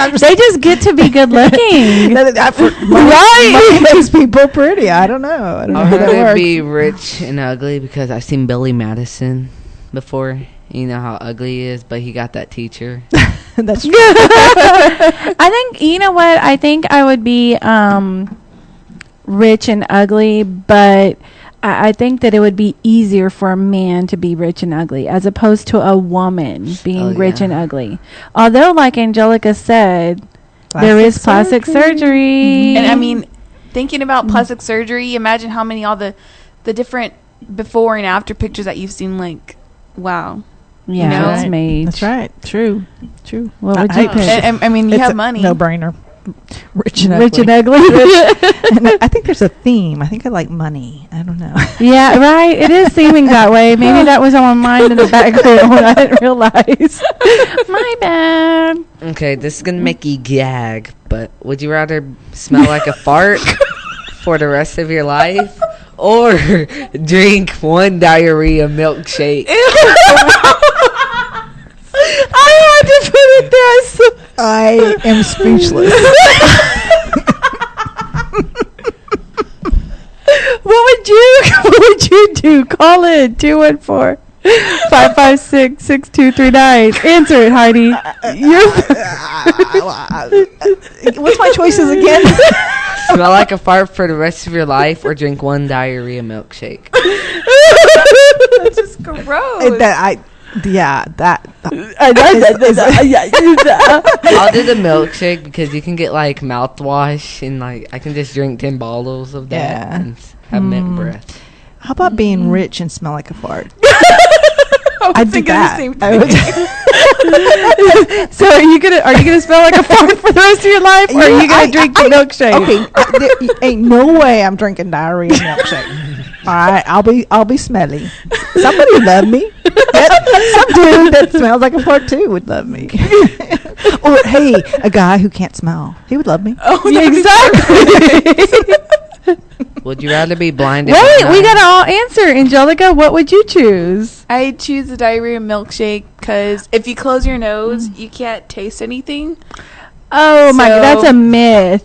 would do, They just get to be good looking. Money makes people pretty. I don't know. I don't know I'd how that rather works. be rich and ugly because I've seen Billy Madison before. You know how ugly he is, but he got that teacher. That's true. I think, you know what? I think I would be rich and ugly, but I think that it would be easier for a man to be rich and ugly as opposed to a woman being Oh, rich yeah. and ugly. Although, like Angelica said, there is plastic surgery. And I mean, thinking about plastic surgery, imagine how many all the different before and after pictures that you've seen. Like, wow. yeah, know? it's made. That's right. True. True. What would I- you pick? I mean, you It's have a money. No-brainer. Rich and Rich and ugly. ugly. And I think there's a theme. I think I like money. I don't know. Yeah, right. It is seeming that way. Maybe that was on my mind in the background. I didn't realize. My bad. Okay, this is gonna make you gag, but would you rather smell like a fart for the rest of your life or drink one diarrhea milkshake? I had to put it there. So I am speechless. what would you do? Call in 214-556-6239. Answer it, Heidi. What's my choices again? Smell like a fart for the rest of your life or drink one diarrhea milkshake? That's just gross. I'll do the milkshake because you can get like mouthwash and like I can just drink 10 bottles of that Yeah. and have mint breath. How about being rich and smell like a fart? I I'd was do thinking that. the same I would- So are you gonna smell like a fart for the rest of your life, or are you gonna drink the milkshake? Okay, there ain't no way I'm drinking diarrhea milkshake. All right, I'll be smelly. Somebody love me. Some dude that smells like a fart too would love me. Or hey, a guy who can't smell, he would love me. Oh, Yeah, exactly. Would you rather be blind? Wait, we gotta all answer. Angelica, what would you choose? I choose the diarrhea milkshake because if you close your nose, you can't taste anything. Oh my god, So- that's a myth.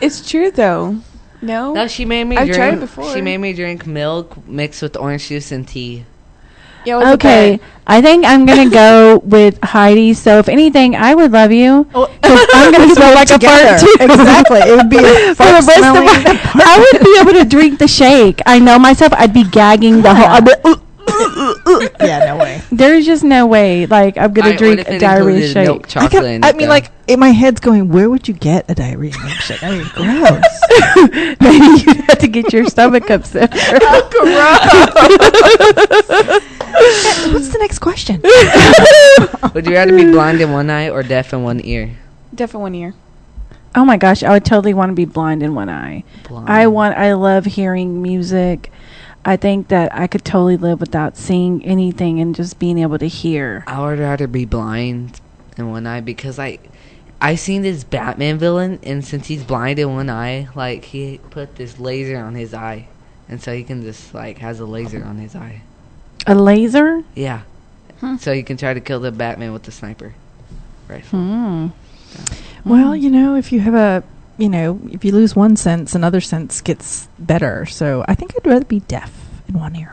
It's true though. No. No, she made me I've tried drink. it before. She made me drink milk mixed with orange juice and tea. Yeah, what's the Okay, bet? I think I'm gonna go with Heidi. So if anything, I would love you because I'm gonna smell like a fart too. Exactly, it would be a For the fart rest of smelling. my, I would be able to drink the shake. I know myself. I'd be gagging the whole. I'd be, Yeah, no way. there's just no way. Like I'm gonna Alright, drink what if a it diarrhea included shake. milk chocolate in I it, mean, though? like in my head's going, where would you get a diarrhea milkshake? I mean, gross. Maybe you have to get your stomach upset. What's the next question? Would you rather be blind in one eye or deaf in one ear? Deaf in 1 year. Oh my gosh, I would totally want to be blind in one eye. Blind. I love hearing music. I think that I could totally live without seeing anything and just being able to hear. I would rather be blind in one eye because I seen this Batman villain, and since he's blind in one eye, like he put this laser on his eye, and so he can just like has a laser on his eye. A laser? Yeah. So you can try to kill the Batman with the sniper rifle. Well, you know, if you have if you lose one sense, another sense gets better. So I think I'd rather be deaf in one ear.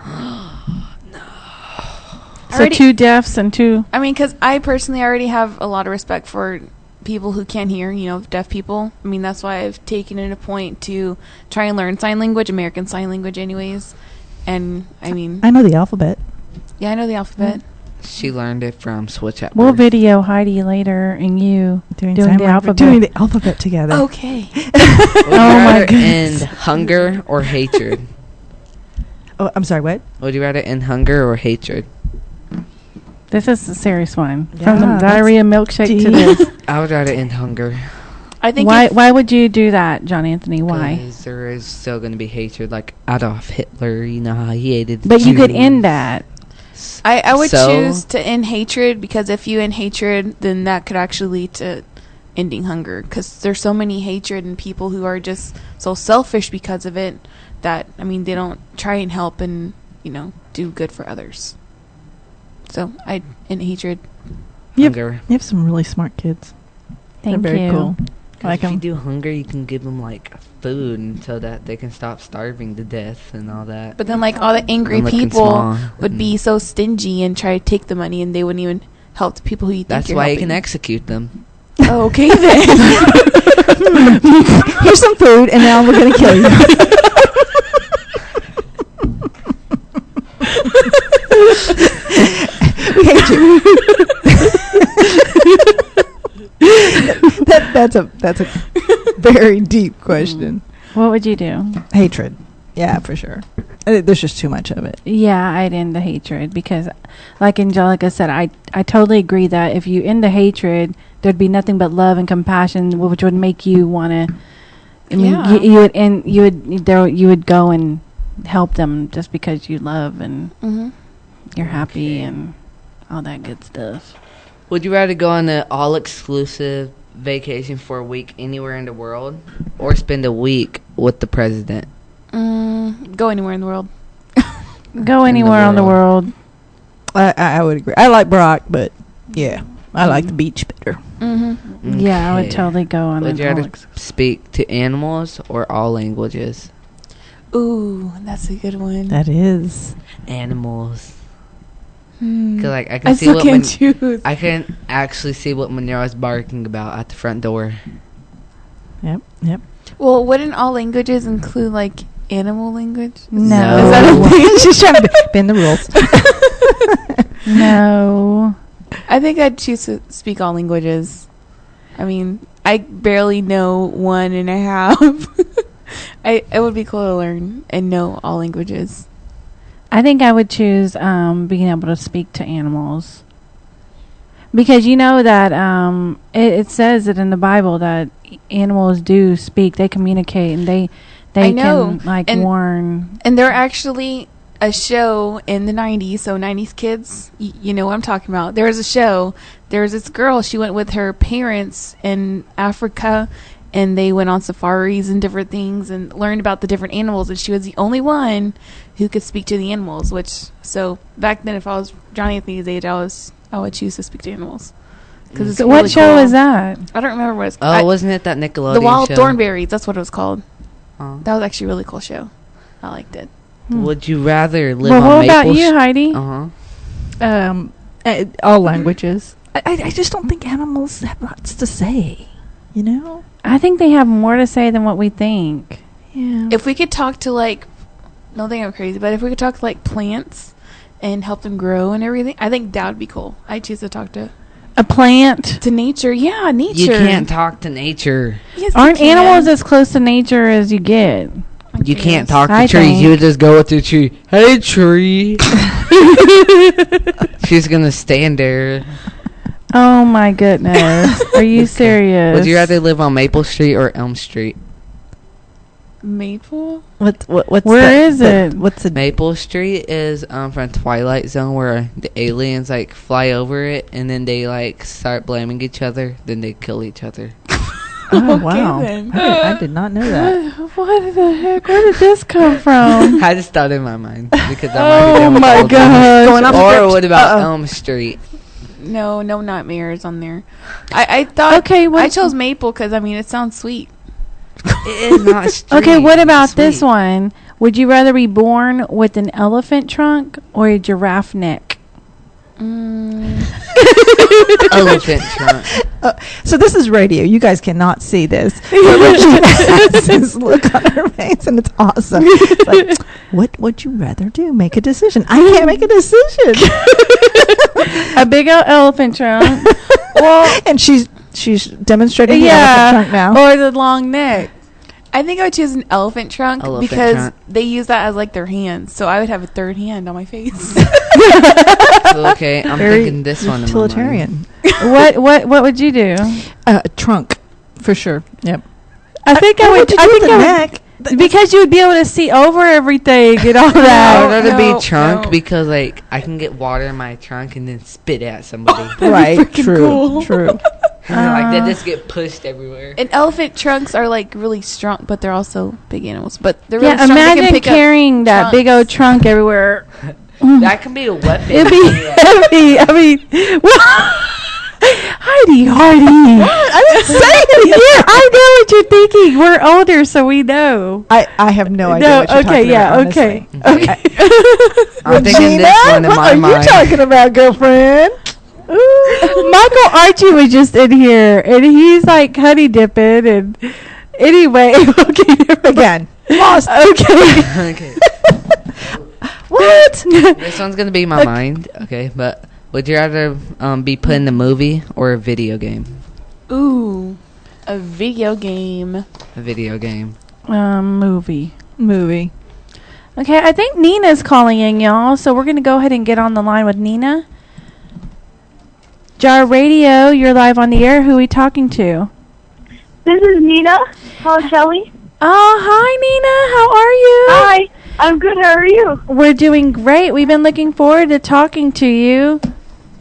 So 2 deafs and 2. I mean, because I personally already have a lot of respect for people who can't hear, deaf people. I mean, that's why I've taken it a point to try and learn sign language, American Sign Language anyways. And, I mean... I know the alphabet. Yeah, I know the alphabet. She learned it from Switch at We'll Birth. video Heidi later and you doing the alphabet. Doing the alphabet together. Okay. Would you Oh my rather goodness. end hunger or hatred? Oh, I'm sorry, what? Would you rather end hunger or hatred? This is a serious one. Yeah, From the that's diarrhea milkshake to deep. this. I would rather end hunger. I think Why would you do that, John Anthony? Why? Because there is still going to be hatred, like Adolf Hitler. You know how he hated the But you could Jews. end that. I would So- choose to end hatred, because if you end hatred, then that could actually lead to ending hunger, because there's so many hatred and people who are just so selfish because of it that, I mean, they don't try and help and, do good for others. So I end hatred. Hunger. You have some really smart kids. Thank They're very you. cool. Like Like if you 'em. do hunger, you can give them like food so that they can stop starving to death and all that. But then, like, all the angry And looking people small. would be so stingy and try to take the money, and they wouldn't even help the people who you think That's you're why you helping. can execute them. Oh, okay then. Here's some food, and now we're going to kill you. We hate you. That's a very deep question. What would you do? Hatred. Yeah, for sure. There's just too much of it. Yeah, I'd end the hatred because, like Angelica said, I totally agree that if you end the hatred, there'd be nothing but love and compassion, which would make you want to. I mean, Yeah. you would go and help them just because you love and Mm-hmm. you're happy and all that good stuff. Would you rather go on an all-exclusive vacation for a week anywhere in the world, or spend a week with the president? Go anywhere in the world. Go anywhere on the world. I would agree. I like Barack, but yeah, I like the beach better. Mm-hmm. Yeah, I would Okay. totally go on Would an you rather all-ex- speak to animals or all languages? Ooh, that's a good one. That is. Animals. Hmm. 'Cause, like, I can I see still what can't choose. I can actually see what Monera's barking about at the front door. Yep. Well, wouldn't all languages include, like, animal language? No. Is that a thing? She's trying to bend the rules. No. I think I'd choose to speak all languages. I mean, I barely know one and a half. It would be cool to learn and know all languages. I think I would choose being able to speak to animals. Because you know that it says it in the Bible that animals do speak. They communicate and they I know. can like And- warn. And there actually a show in the 90s, so 90s kids, you know what I'm talking about. There was a show. There was this girl. She went with her parents in Africa, and they went on safaris and different things and learned about the different animals, and she was the only one who could speak to the animals, so back then, if I was John Anthony's age, I would choose to speak to animals. Cause it's So really what show cool. is that? I don't remember what it's Oh, called. wasn't it that Nickelodeon The Wild show? Thornberries, that's what it was called. Oh. That was actually a really cool show. I liked it. Would you rather live Well, on what about Maple you, Heidi? Uh-huh. All languages. I just don't think animals have lots to say. You know? I think they have more to say than what we think. Yeah. If we could talk to, like, don't think I'm crazy, but if we could talk to, like, plants and help them grow and everything, I think that would be cool. I choose to talk to A plant. nature. Yeah, nature. You can't talk to nature. Yes, you Aren't can. animals as close to nature as you get? I You can't guess. talk to I trees. think. You would just go with the tree. Hey, tree. She's gonna stand there. Oh my goodness. Are you serious? Would you rather live on Maple Street or Elm Street? Maple? What's Where is it? What's the Maple Street is from Twilight Zone, where the aliens like fly over it and then they like start blaming each other. Then they kill each other. Oh wow! then. I did not know that. What the heck? Where did this come from? I just thought in my mind because I'm Oh already done with my all of them. gosh. Going off Or script. what about Uh-oh. Elm Street? No nightmares on there. I thought Okay, what- I chose Maple because I mean it sounds sweet. It is not street. Okay, what about this Sweet. one? Would you rather be born with an elephant trunk or a giraffe neck? Elephant trunk. So this is radio. You guys cannot see this. But Regina has this look on her face, and it's awesome. It's like, what would you rather do? Make a decision. I can't make a decision. A big old elephant trunk. Well, And she's demonstrating the yeah, elephant trunk now. or the long neck. I think I would choose an elephant trunk Elephant because trunk. they use that as like their hands, so I would have a third hand on my face. Okay, I'm Very thinking this one. in my utilitarian. What would you do? A trunk, for sure. Yep. I think I would. do I with think the I would, neck? because you would be able to see over everything and all mind. I that. would rather No, be trunk no. because like I can get water in my trunk and then spit it at somebody. Right. freaking True. cool. True. Like they just get pushed everywhere. And elephant trunks are like really strong, but they're also big animals. But they're really Yeah, strong. They can imagine pick up carrying that trunks. big old trunk everywhere. That can be a weapon. It'd be heavy. I mean, well, Heidi, Hardy. I didn't say it. Yeah, I know what you're thinking. We're older, so we know. I have no idea No, what you're okay, talking yeah, about. okay. honestly. Okay. I'm thinking this one in what my are mind. you talking about, girlfriend? Ooh. Michael Archie was just in here, and he's like honey dipping, and anyway, okay, Again. Lost. okay. Okay. What? This one's gonna be my mind. Okay, but would you rather be put in a movie or a video game? Ooh, a video game. A video game. Movie. Movie. Okay, I think Nina's calling in, y'all. So we're gonna go ahead and get on the line with Nina. Jar Radio, you're live on the air. Who are we talking to? This is Nina Paolicelli. Oh, hi, Nina. How are you? Hi, I'm good. How are you? We're doing great. We've been looking forward to talking to you.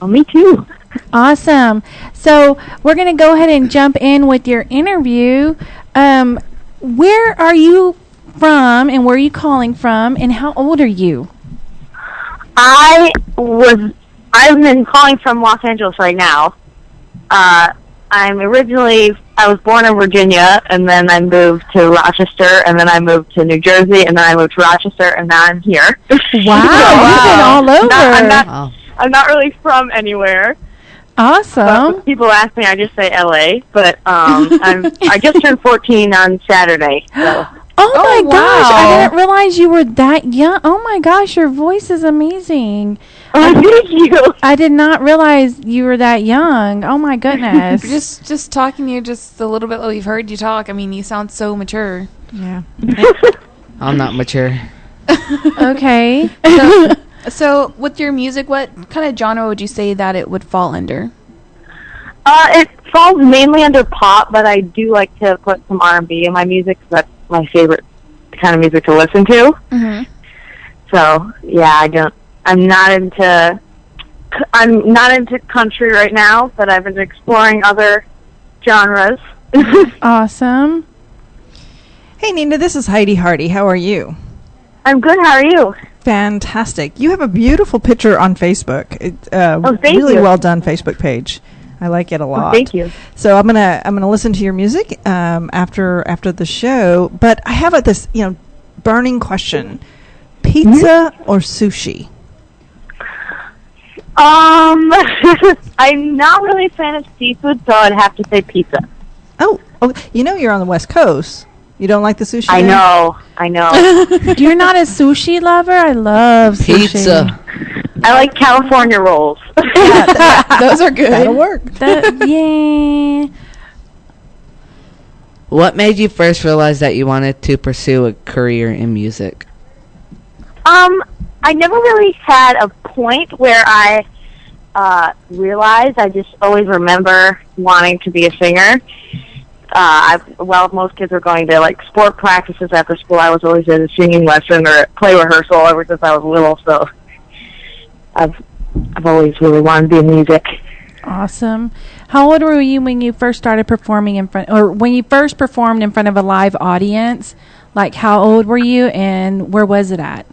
Oh, me too. Awesome. So we're going to go ahead and jump in with your interview. Where are you from, and where are you calling from, and how old are you? I've been calling from Los Angeles right now. I was born in Virginia, and then I moved to Rochester, and then I moved to New Jersey, and then I moved to Rochester, and now I'm here. Wow, you've been all over. Wow. I'm not really from anywhere. But Awesome. when people ask me, I just say LA. But I just turned 14 on Saturday. So. Oh my wow. gosh, I didn't realize you were that young. Oh my gosh, your voice is amazing. Oh, thank you. I did not realize you were that young. Oh my goodness. Just talking to you just a little bit like we've heard you talk. I mean, you sound so mature. Yeah. I'm not mature. Okay. So, with your music, what kind of genre would you say that it would fall under? It falls mainly under pop, but I do like to put some R&B in my music 'cause that's my favorite kind of music to listen to. Mm-hmm. So yeah, I'm not into country right now, but I've been exploring other genres. Awesome. Hey, Nina, this is Heidi Hardy. How are you? I'm good. How are you? Fantastic. You have a beautiful picture on Facebook. It's thank really you. well done Facebook page. I like it a lot. Thank you. So I'm gonna listen to your music after the show. But I have this burning question: pizza or sushi? I'm not really a fan of seafood, so I'd have to say pizza. Oh, you're on the West Coast. You don't like the sushi? I there? know. You're not a sushi lover? I love sushi. Pizza. I like California rolls. Those are good. That'll work. Yeah. What made you first realize that you wanted to pursue a career in music? I never really had a point where I realized. I just always remember wanting to be a singer. While most kids were going to like sport practices after school, I was always at a singing lesson or at play rehearsal ever since I was little. So I've always really wanted to be in music. Awesome. How old were you when you first started performing in front, or when you first performed in front of a live audience? Like, how old were you, and where was it at?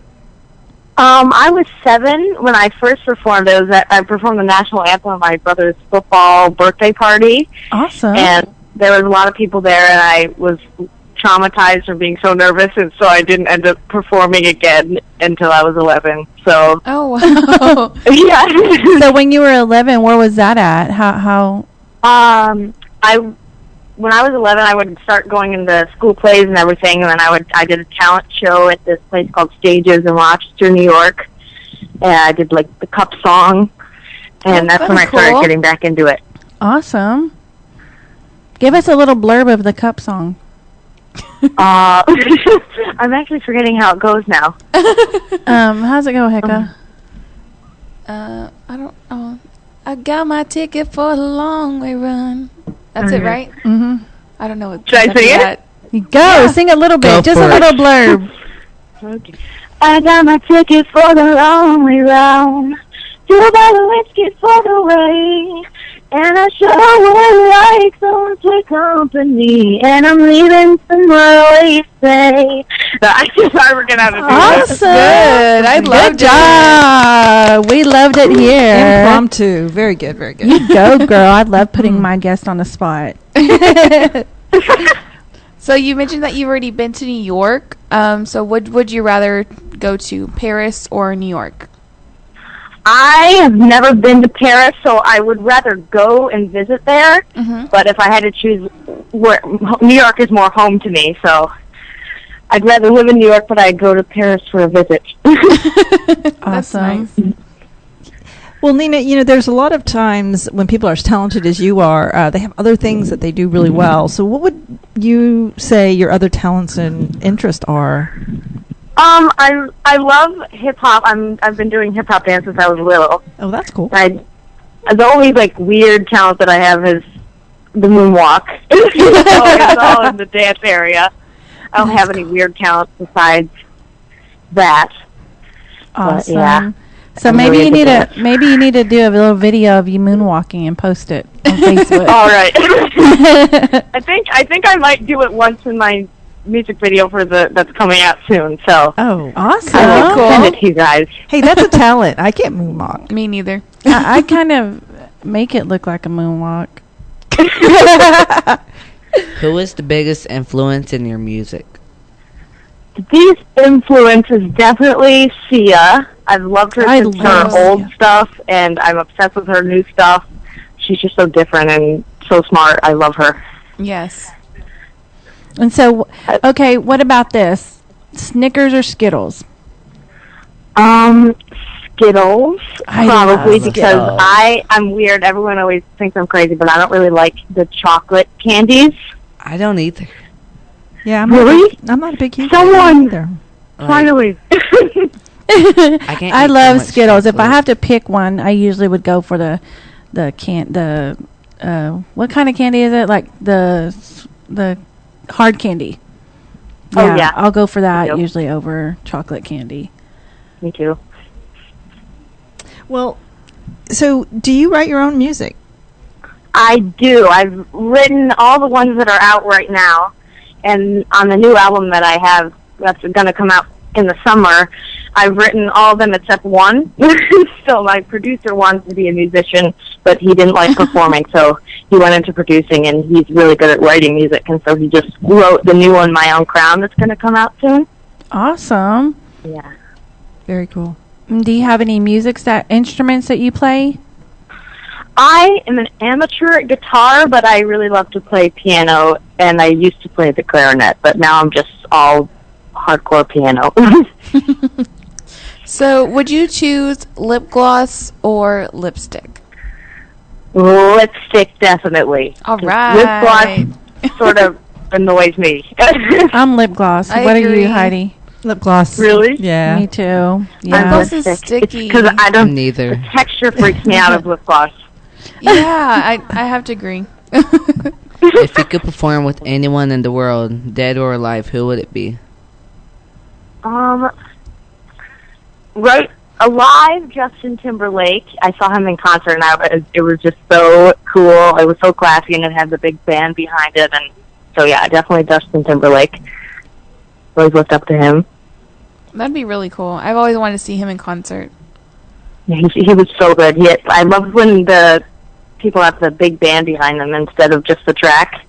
I was 7 when I first performed. I performed the national anthem at my brother's football birthday party. Awesome. And there was a lot of people there, and I was traumatized from being so nervous, and so I didn't end up performing again until I was 11. So, Oh, wow. yeah. So when you were 11, where was that at? How? When I was 11, I would start going into school plays and everything, and then I did a talent show at this place called Stages in Rochester, New York, and I did like the Cup song, and that's when I started cool. getting back into it. Awesome. Give us a little blurb of the Cup song. I'm actually forgetting how it goes now. How's it go, Hecka? I don't know. I got my ticket for the long way run. That's it, right? Mm-hmm. I don't know what. Should I after sing it? that. You go. Sing a little Go bit. Just for a it. little blurb. Okay. I got my ticket for the long way round. 2 bottles of whiskey for the way. And I sure would like someone to company. And I'm leaving tomorrow, they say. I just I forget how to do that. Awesome. Good. I loved Good job. We loved it here. Impromptu. Very good, very good. You go, girl. I love putting my guest on the spot. So you mentioned that you've already been to New York. So would you rather go to Paris or New York? I have never been to Paris, so I would rather go and visit there. Mm-hmm. But if I had to choose, New York is more home to me, so I'd rather live in New York, but I'd go to Paris for a visit. That's Awesome. nice. Well, Nina, you know, there's a lot of times when people are as talented as you are, they have other things that they do really well. So what would you say your other talents and interests are? I love hip hop. I've been doing hip hop dance since I was little. Oh, that's cool. The only like weird talent that I have is the moonwalk. So it's all in the dance area. I don't have any weird talents besides that. Awesome. yeah. So I'm maybe really you into need to do a little video of you moonwalking and post it on Facebook. All right. I think I might do it once in my music video that's coming out soon. So Oh, Awesome. I will cool. send it to you guys. hey, that's a talent. I can't moonwalk. Me neither. I kind of make it look like a moonwalk. Who is the biggest influence in your music? These influences definitely Sia. I've loved her I since her love old Sia. stuff, and I'm obsessed with her new stuff. She's just so different and so smart. I love her. Yes. And so, okay, what about this? Snickers or Skittles? Skittles, I probably, love because Skittles. I'm weird. Everyone always thinks I'm crazy, but I don't really like the chocolate candies. I don't either. Yeah, Really? I'm not a big huge Someone- either. Like, Finally. I can't I eat so love much Skittles. If I chocolate. have to pick one, I usually would go for the what kind of candy is it? Like the hard candy. Oh, yeah. I'll go for that Yep. usually over chocolate candy. Me too. Well, so do you write your own music? I do. I've written all the ones that are out right now, and on the new album that I have that's going to come out in the summer, I've written all of them except one. So my producer wants to be a musician, but he didn't like performing, so he went into producing, and he's really good at writing music, and so he just wrote the new one, My Own Crown, that's going to come out soon. Awesome. Yeah. Very cool. Do you have any instruments that you play? I am an amateur at guitar, but I really love to play piano, and I used to play the clarinet, but now I'm just all hardcore piano. So would you choose lip gloss or lipstick? Lipstick, definitely. All 'Cause right. Lip gloss sort of annoys me. I'm lip gloss. I What are agree. you, Heidi? Lip gloss. Really? Yeah. Me too. I'm Yeah. gloss is lipstick. sticky. Because I don't. Neither. The texture freaks me out of lip gloss. Yeah, I have to agree. If you could perform with anyone in the world, dead or alive, who would it be? Right alive, Justin Timberlake. I saw him in concert, and it was just so cool. It was so classy, and it had the big band behind it, and so yeah, definitely Justin Timberlake. Always looked up to him. That'd be really cool. I've always wanted to see him in concert. Yeah, he was so good. I loved when the people have the big band behind them instead of just the track.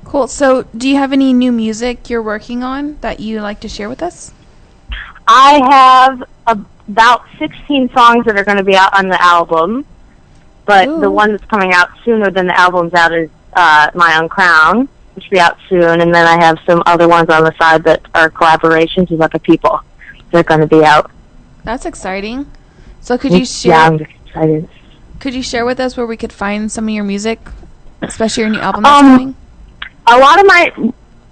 Cool. So, do you have any new music you're working on that you'd like to share with us? I have about 16 songs that are going to be out on the album, but Ooh. the one that's coming out sooner than the album's out is My Own Crown, which will be out soon, and then I have some other ones on the side that are collaborations with other people that are going to be out. That's exciting. So, could you share? Yeah, I'm excited. Could you share with us where we could find some of your music, especially your new album that's coming?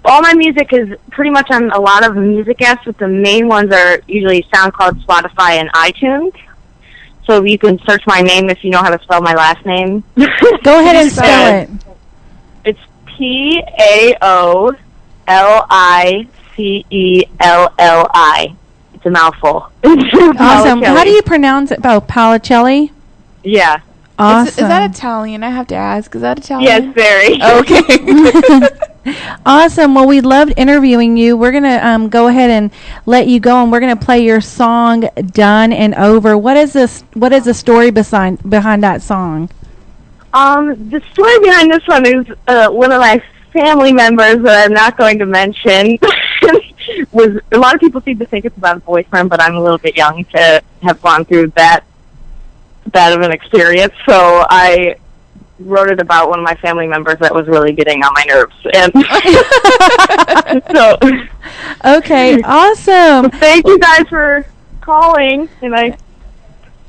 All my music is pretty much on a lot of music apps, but the main ones are usually SoundCloud, Spotify, and iTunes. So you can search my name if you know how to spell my last name. Go ahead and spell it. It's Paolicelli. It's a mouthful. Awesome. How do you pronounce it? Oh, Paolicelli? Yeah. Awesome. Is that Italian? I have to ask. Is that Italian? Yes, very. Okay. Awesome. Well, we loved interviewing you. We're going to go ahead and let you go, and we're going to play your song, Done and Over. What is the story behind that song? The story behind this one is one of my family members that I'm not going to mention. Was a lot of people seem to think it's about a boyfriend, but I'm a little bit young to have gone through that bad of an experience. So I wrote it about one of my family members that was really getting on my nerves. And so, okay, awesome. Thank you guys for calling, and I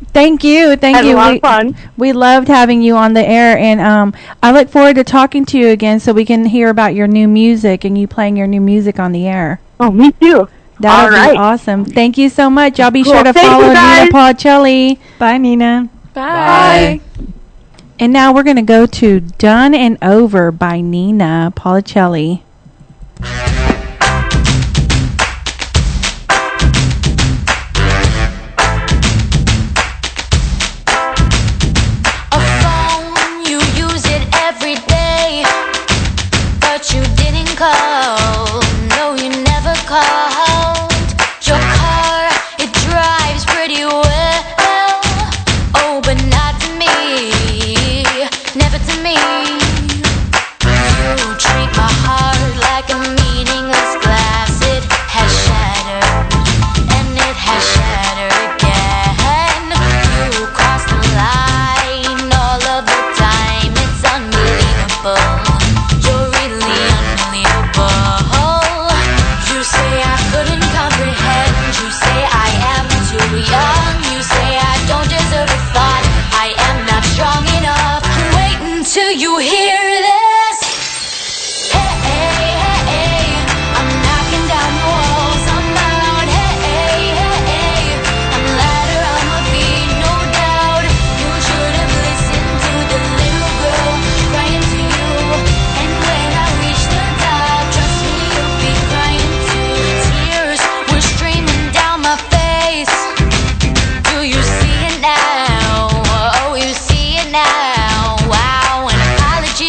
Thank you. had a lot of fun. We loved having you on the air, and I look forward to talking to you again so we can hear about your new music and you playing your new music on the air. Oh, me too. That would All be right. awesome. Thank you so much. Y'all be Cool. sure to Thank follow you, guys. Nina Paolicelli. Bye, Nina. Bye. And now we're going to go to Done and Over by Nina Paolicelli. A phone, you use it every day, but you didn't call. No, you never called. Your car, it drives pretty well. Oh, but not to me, never to me. You treat my heart like a meaningless glass. It has shattered, and it has shattered again. You cross the line all of the time. It's unbelievable. You're really unbelievable. You say I couldn't comprehend. You say I am too young. You say I don't deserve a thought. I am not strong enough. Wait until you hear this. Hey, hey, hey, I'm knocking down the walls. I'm out. Hey, hey, hey, I'm louder on my feet, no doubt. You should have listened to the little girl crying to you. And when I reach the top, trust me, you'll be crying too. Tears were streaming down my face. Do you see it now? Oh, you see it now. Wow, an apology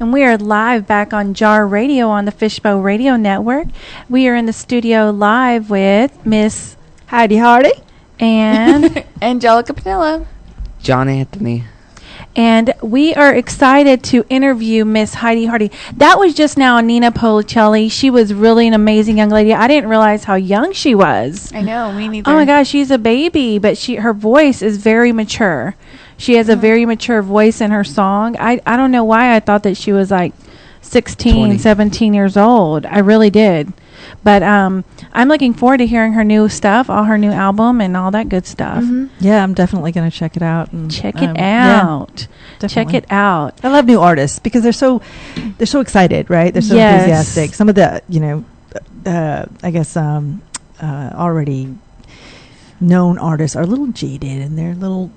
And we are live back on Jar Radio on the Fishbowl Radio Network. We are in the studio live with Miss Heidi Hardy. and Angelica Panilla. John Anthony. and we are excited to interview Miss Heidi Hardy. That was just now Nina Paolicelli. She was really an amazing young lady. I didn't realize how young she was. I know, me neither. Oh my gosh, she's a baby, but her voice is very mature. She has a very mature voice in her song. I don't know why I thought that she was like 16, 20. 17 years old. I really did. But I'm looking forward to hearing her new stuff, all her new album and all that good stuff. Yeah, I'm definitely going to check it out. And, Check it yeah, out. Check definitely. it out. I love new artists because they're so excited, right? They're so Yes. enthusiastic. Some of the, I guess already known artists are a little jaded and they're a little,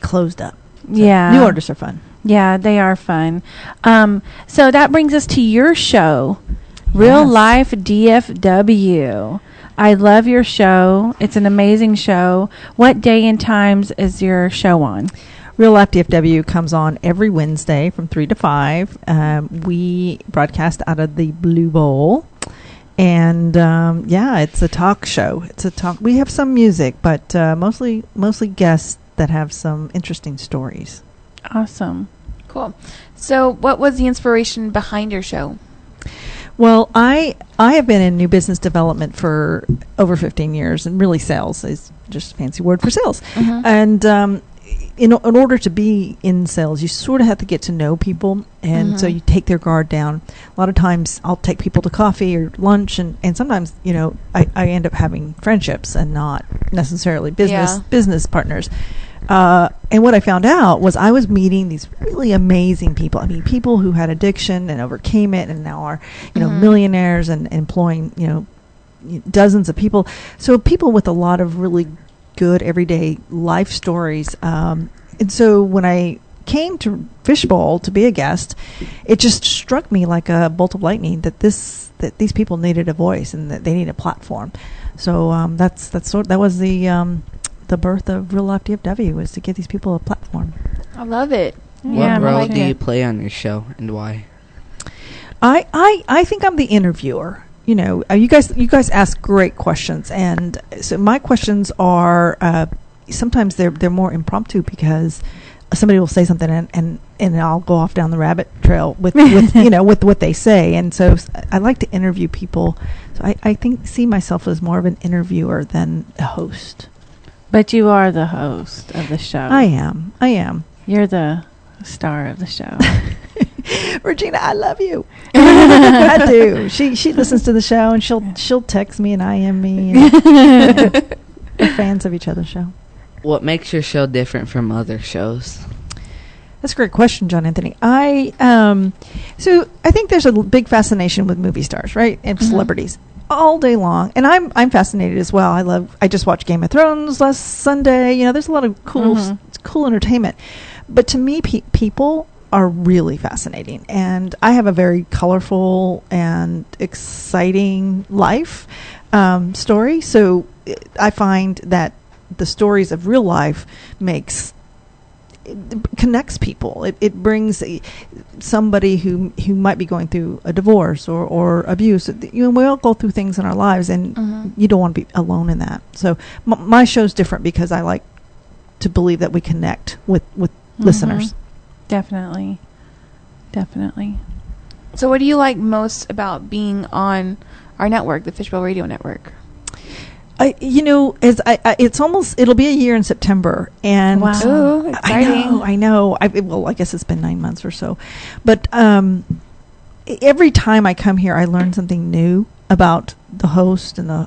closed up. So Yeah. new artists are fun. Yeah, they are fun. So that brings us to your show, Real Yes. Life DFW. I love your show. It's an amazing show. What day and times is your show on? Real Life DFW comes on every Wednesday from 3 to 5. We broadcast out of the Blue Bowl. And it's a talk show. We have some music, but mostly guests that have some interesting stories. Awesome. Cool. So, what was the inspiration behind your show? Well, I have been in new business development for over 15 years, and really sales is just a fancy word for sales. And in order to be in sales, you sort of have to get to know people, and so you take their guard down. A lot of times I'll take people to coffee or lunch, and sometimes, I end up having friendships and not necessarily business partners. And what I found out was I was meeting these really amazing people. I mean, people who had addiction and overcame it and now are, millionaires and employing, dozens of people. So people with a lot of really good everyday life stories. And so when I came to Fishbowl to be a guest, it just struck me like a bolt of lightning that these people needed a voice and that they need a platform. So that was the birth of Real Life DFW, was to give these people a platform. I love it. Yeah, What I role like do you it. play on your show and why? I think I'm the interviewer. You guys ask great questions, and so my questions are sometimes they're more impromptu because somebody will say something and I'll go off down the rabbit trail with with what they say, and so I like to interview people. So I see myself as more of an interviewer than a host. But you are the host of the show. I am. You're the star of the show. Regina, I love you. I do. She listens to the show and she'll text me and IM me. And we're fans of each other's show. What makes your show different from other shows? That's a great question, John Anthony. So I think there's a big fascination with movie stars, right, and celebrities all day long, and I'm fascinated as well. I just watched Game of Thrones last Sunday. There's a lot of cool entertainment, but to me, people are really fascinating, and I have a very colorful and exciting life story. So I find that the stories of real life connects people. It brings somebody who might be going through a divorce or abuse. We all go through things in our lives, and you don't want to be alone in that. So my show's different because I like to believe that we connect with listeners. Definitely. So, what do you like most about being on our network, the Fishbowl Radio Network? It'll be a year in September, and Wow. Ooh, exciting. I know. I guess it's been 9 months or so, but every time I come here, I learn something new about the host and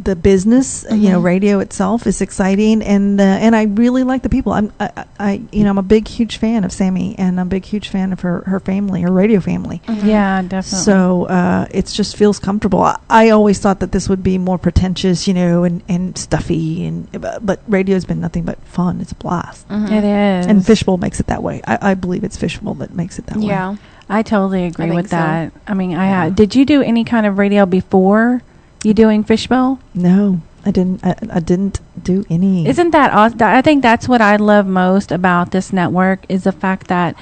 the business. Radio itself is exciting, and I really like the people. I'm a big huge fan of Sammy, and I'm a big huge fan of her family, her radio family. Yeah, definitely. So it just feels comfortable. I always thought that this would be more pretentious, and stuffy, but radio's been nothing but fun. It's a blast. It is. And Fishbowl makes it that way. I believe it's Fishbowl that makes it that way. Yeah. I totally agree think with so. that. I mean, did you do any kind of radio before you doing Fishbowl? No. I didn't do any. Isn't that awesome? I think that's what I love most about this network is the fact that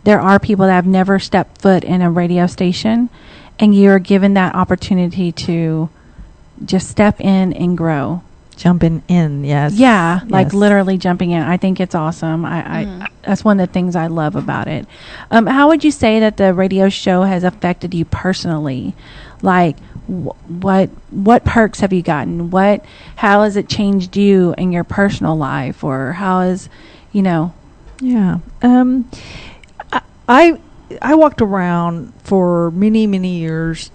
there are people that have never stepped foot in a radio station, and you're given that opportunity to just step in and grow. Jumping in, yes. Yeah, like Yes. literally jumping in. I think it's awesome. I that's one of the things I love about it. How would you say that the radio show has affected you personally? Like, what perks have you gotten? How has it changed you in your personal life, or how has, Yeah. I walked around for many years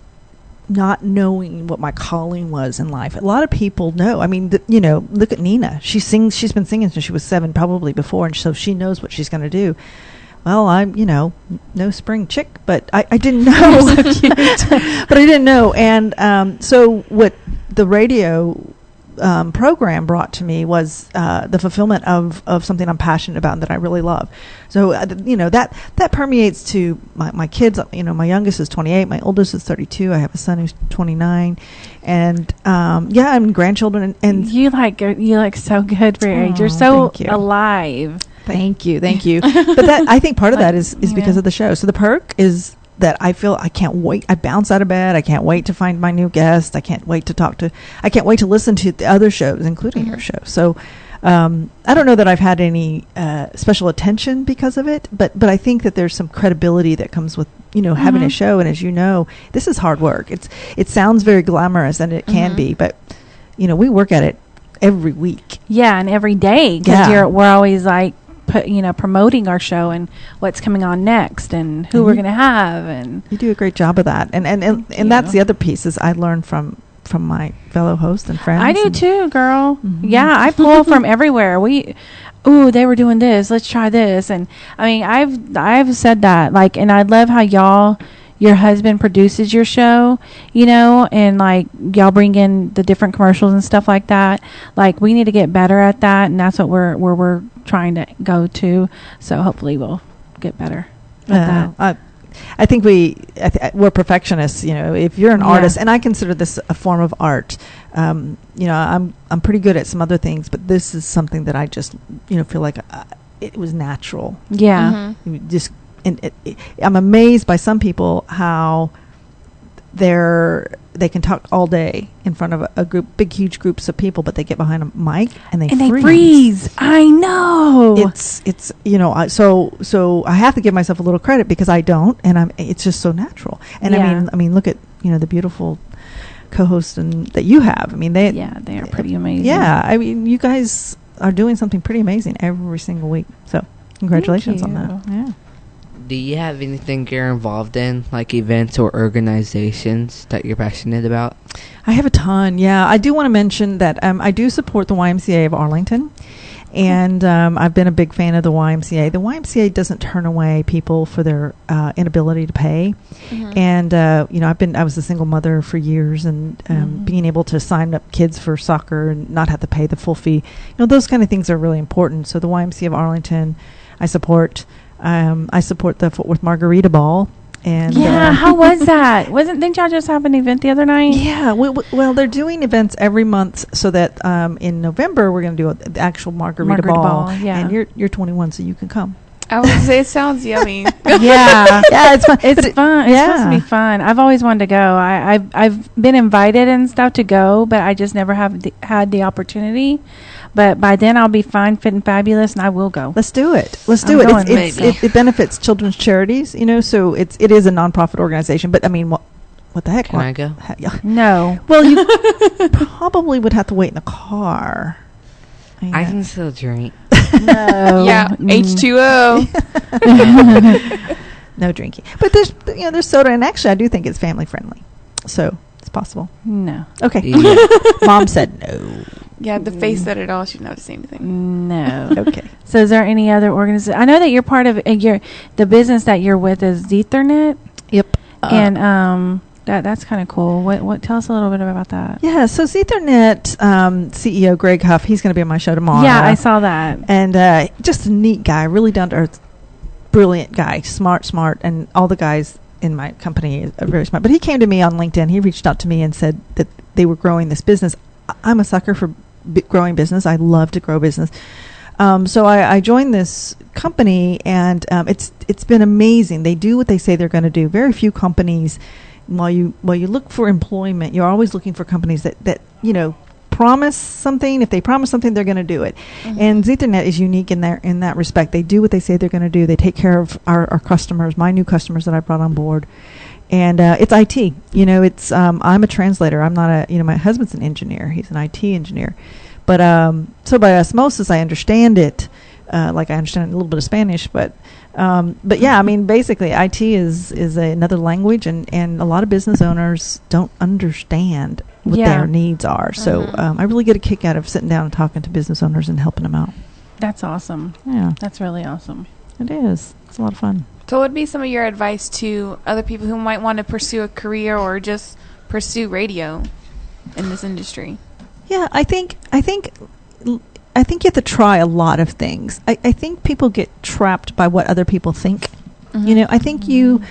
not knowing what my calling was in life. A lot of people know. I mean, look at Nina. She sings. She's been singing since she was 7, probably before, and so she knows what she's going to do. Well, I'm, no spring chick, but I didn't know. But I didn't know. And so what the radio program brought to me was the fulfillment of something I'm passionate about and that I really love. So, that permeates to my kids. My youngest is 28. My oldest is 32. I have a son who's 29. And, and grandchildren. And you look so good for your age. You're so alive. Thank you. But I think part of that is because of the show. So the perk is that I feel I can't wait. I bounce out of bed. I can't wait to find my new guest. I can't wait to listen to the other shows, including your show. So I don't know that I've had any special attention because of it, but I think that there's some credibility that comes with having a show. And as you know, this is hard work. It sounds very glamorous, and it can be, but we work at it every week. Yeah, and every day because we're always like promoting our show and what's coming on next and who we're going to have, and you do a great job of that. And that's the other piece is I learned from my fellow hosts and friends. I do too, girl. Yeah, I pull from everywhere. They were doing this. Let's try this. And I mean, I've said that, like, and I love how your husband produces your show, and like y'all bring in the different commercials and stuff like that. Like, we need to get better at that, and that's what we're trying to go to. So hopefully we'll get better at that. I think we're perfectionists. If you're an artist, and I consider this a form of art. I'm pretty good at some other things, but this is something that I just feel like it was natural. Yeah. I'm amazed by some people how they can talk all day in front of a group, huge groups of people, but they get behind a mic and they freeze. I know. It's so I have to give myself a little credit because I don't, and it's just so natural. And I mean, look at the beautiful co-hosts that you have. I mean, they are pretty amazing. Yeah, I mean, you guys are doing something pretty amazing every single week. So congratulations on that. Yeah. Do you have anything you're involved in, like events or organizations that you're passionate about? I have a ton, yeah. I do want to mention that I do support the YMCA of Arlington, and I've been a big fan of the YMCA. The YMCA doesn't turn away people for their inability to pay, and I was a single mother for years, and being able to sign up kids for soccer and not have to pay the full fee, those kind of things are really important. So the YMCA of Arlington, I support. I support the Fort Worth Margarita Ball. And how was that? Didn't y'all just have an event the other night? Yeah, well, they're doing events every month, so that in November we're going to do the actual Margarita Ball. Yeah, and you're 21, so you can come. I would say it sounds yummy. Yeah, it's fun. It's fun. It's supposed to be fun. I've always wanted to go. I've been invited and stuff to go, but I just never had the opportunity. But by then I'll be fine, fit, and fabulous, and I will go. Let's do it. It benefits children's charities, so it is a nonprofit organization. But I mean, what the heck? Can I go? No. Well, you probably would have to wait in the car. I can still drink. No. Yeah, H2O. No drinking. But there's soda, and actually I do think it's family friendly, so it's possible. No. Okay. Yeah. Mom said no. Yeah, the face said it all. She didn't have to say anything. No. Okay. So is there any other organization? I know that you're part of the business that you're with is Ethernet. Yep. And that's kind of cool. What tell us a little bit about that. Yeah, so Ethernet CEO Greg Huff, he's going to be on my show tomorrow. Yeah, I saw that. And just a neat guy, really down to earth, brilliant guy, smart, and all the guys in my company are very smart. But he came to me on LinkedIn. He reached out to me and said that they were growing this business I'm a sucker for growing business. I love to grow business. So I joined this company, and it's been amazing. They do what they say they're going to do. Very few companies, while you look for employment, you're always looking for companies that promise something. If they promise something, they're going to do it. Mm-hmm. And Ethernet is unique in that respect. They do what they say they're going to do. They take care of our customers, my new customers that I brought on board. And it's IT. It's I'm a translator. I'm not my husband's an engineer. He's an IT engineer. But so by osmosis, I understand it. Like I understand a little bit of Spanish, but yeah, I mean, basically, IT is another language, and a lot of business owners don't understand what their needs are. So I really get a kick out of sitting down and talking to business owners and helping them out. That's awesome. Yeah, that's really awesome. It is. It's a lot of fun. So, what would be some of your advice to other people who might want to pursue a career or just pursue radio in this industry? Yeah, I think you have to try a lot of things. I think people get trapped by what other people think. Mm-hmm. I think you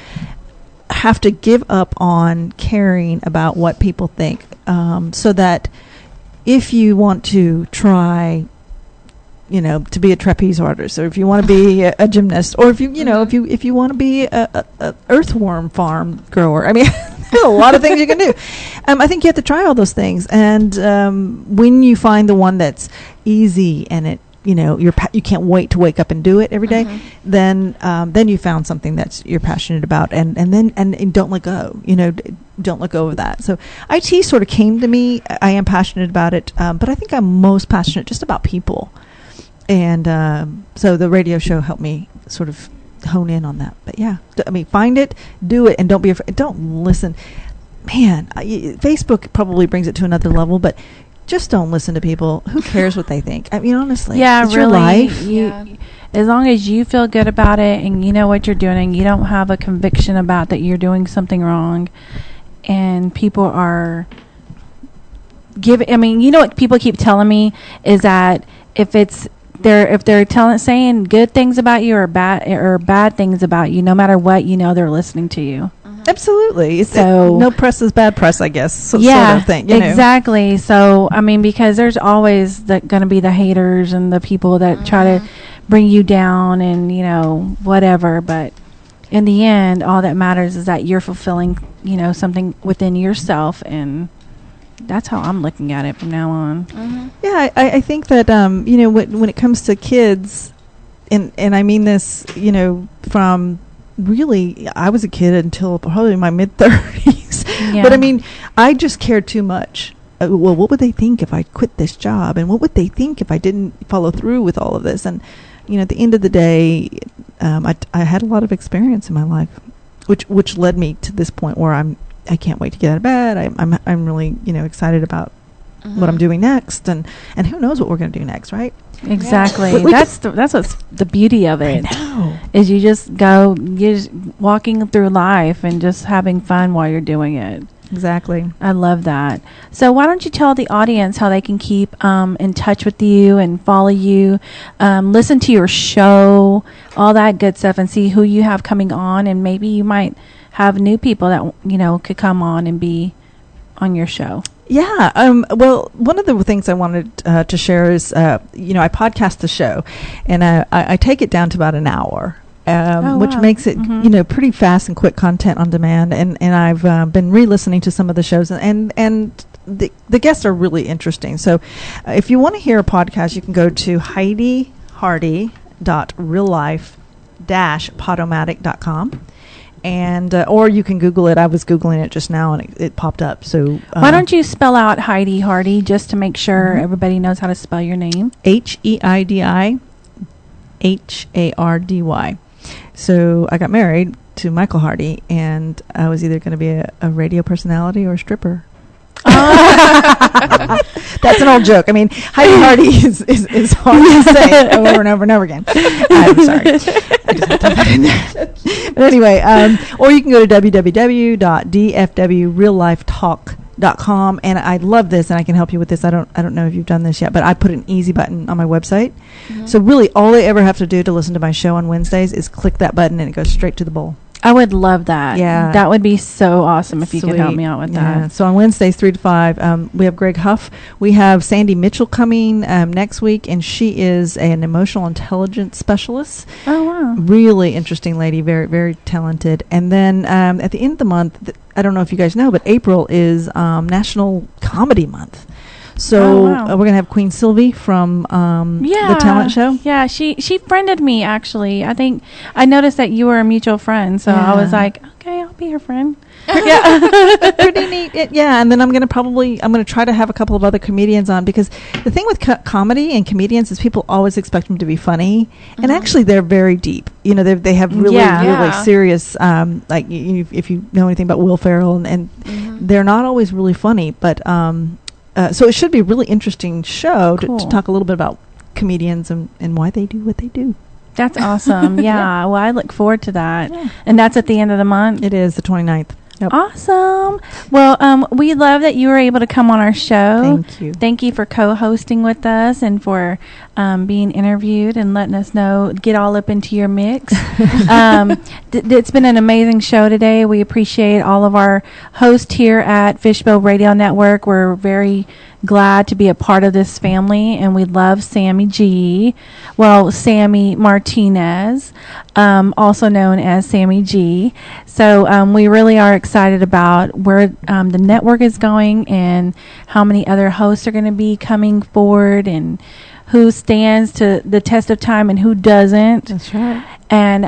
have to give up on caring about what people think, so that if you want to try, to be a trapeze artist, or if you want to be a gymnast, or if you want to be a earthworm farm grower, I mean, there's a lot of things you can do. I think you have to try all those things, and when you find the one that's easy and it, you can't wait to wake up and do it every day, then you found something that's you're passionate about, and don't let go. Don't let go of that. So IT sort of came to me. I am passionate about it, but I think I'm most passionate just about people. And so the radio show helped me sort of hone in on that. But yeah, I mean, find it, do it, and don't be afraid. Don't listen. Man, Facebook probably brings it to another level, but just don't listen to people. Who cares what they think? I mean, honestly, it's really, your life. As long as you feel good about it and you know what you're doing, you don't have a conviction about that you're doing something wrong, and people are what people keep telling me is that if they're saying good things about you or bad things about you, no matter what, they're listening to you. Absolutely. So no press is bad press, I guess. Sort of thing, exactly. So I mean, because there's always going to be the haters and the people that try to bring you down and whatever. But in the end, all that matters is that you're fulfilling something within yourself, and that's how I'm looking at it from now on. Mm-hmm. Yeah, I think that when it comes to kids, and I mean this, from really, I was a kid until probably my mid-30s. Yeah. But I mean, I just cared too much. Well, what would they think if I quit this job? And what would they think if I didn't follow through with all of this? And, at the end of the day, I had a lot of experience in my life, which led me to this point where I can't wait to get out of bed. I'm really, excited about what I'm doing next. And who knows what we're going to do next, right? Exactly. Yeah. That's what's the beauty of it. I know. Is you're just walking through life and just having fun while you're doing it. Exactly. I love that. So why don't you tell the audience how they can keep in touch with you and follow you, listen to your show, all that good stuff, and see who you have coming on, and maybe you might have new people that could come on and be on your show. Yeah. Well, one of the things I wanted to share is, I podcast the show, and I take it down to about an hour, which makes it, pretty fast and quick content on demand. And I've been re-listening to some of the shows, and the guests are really interesting. So if you want to hear a podcast, you can go to HeidiHardy.reallife-podomatic.com. And or you can Google it. I was Googling it just now, and it popped up. So why don't you spell out Heidi Hardy just to make sure everybody knows how to spell your name? HeidiHardy. So I got married to Michael Hardy, and I was either going to be a radio personality or a stripper. That's an old joke. I mean, Heidi Hardy is hard to say over and over and over again. I'm sorry. I just had to put that in there. But anyway, or you can go to www.dfwreallifetalk.com, and I love this, and I can help you with this. I don't know if you've done this yet, but I put an easy button on my website. Mm-hmm. So really, all they ever have to do to listen to my show on Wednesdays is click that button, and it goes straight to the bowl. I would love that. Yeah. That would be so awesome if you could help Sweet. me out with Yeah. that. So on Wednesdays, 3 to 5, we have Greg Huff. We have Sandy Mitchell coming next week, and she is an emotional intelligence specialist. Oh, wow. Really interesting lady, very, very talented. And then at the end of the month, I don't know if you guys know, but April is National Comedy Month. So wow. we're going to have Queen Sylvie from the talent show. Yeah, she friended me, actually. I think I noticed that you were a mutual friend, so I was Yeah. like, okay, I'll be her friend. Yeah, pretty neat. Yeah, and then I'm gonna try to have a couple of other comedians on, because the thing with comedy and comedians is people always expect them to be funny, and actually they're very deep. You know, they have really really serious. Like if you know anything about Will Ferrell, and they're not always really funny, but so it should be a really interesting show to talk a little bit about comedians and why they do what they do. That's awesome. Yeah. Well, I look forward to that. Yeah. And that's at the end of the month? It is the 29th. Yep. Awesome. Well, we love that you were able to come on our show. Thank you. Thank you for co-hosting with us and for being interviewed and letting us get all up into your mix. It's been an amazing show today. We appreciate all of our hosts here at Fishbowl Radio Network. We're very glad to be a part of this family, and we love Sammy Martinez, also known as Sammy G. So we really are excited about where the network is going and how many other hosts are going to be coming forward and who stands to the test of time and who doesn't. That's right. And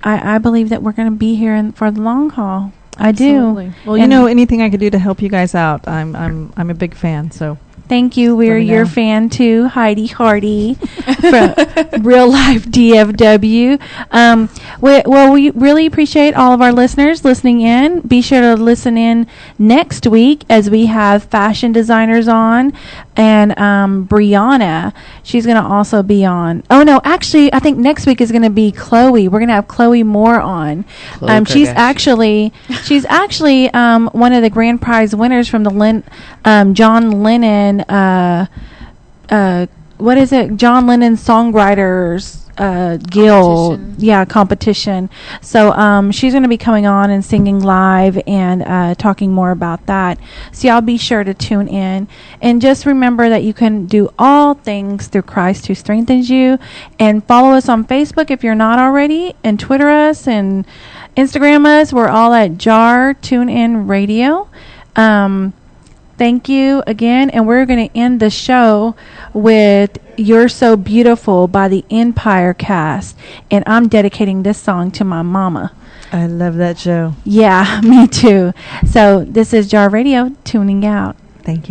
I believe that we're going to be here for the long haul. Absolutely. I do. Well, you know, anything I could do to help you guys out, I'm a big fan. So thank you. We're your fan too, Heidi Hardy from Real Life DFW. We really appreciate all of our listeners listening in. Be sure to listen in next week as we have fashion designers on, and Brianna. She's going to also be on. Oh no, actually, I think next week is going to be Chloe. We're going to have Chloe Moore on. She's actually one of the grand prize winners from the John Lennon. What is it? John Lennon Songwriters Guild, competition. So she's going to be coming on and singing live and talking more about that. So y'all be sure to tune in, and just remember that you can do all things through Christ who strengthens you. And follow us on Facebook if you're not already, and Twitter us and Instagram us. We're all at Jar Tune In Radio. Thank you again, and we're going to end the show with You're So Beautiful by the Empire Cast, and I'm dedicating this song to my mama. I love that show. Yeah, me too. So this is Jar Radio tuning out. Thank you.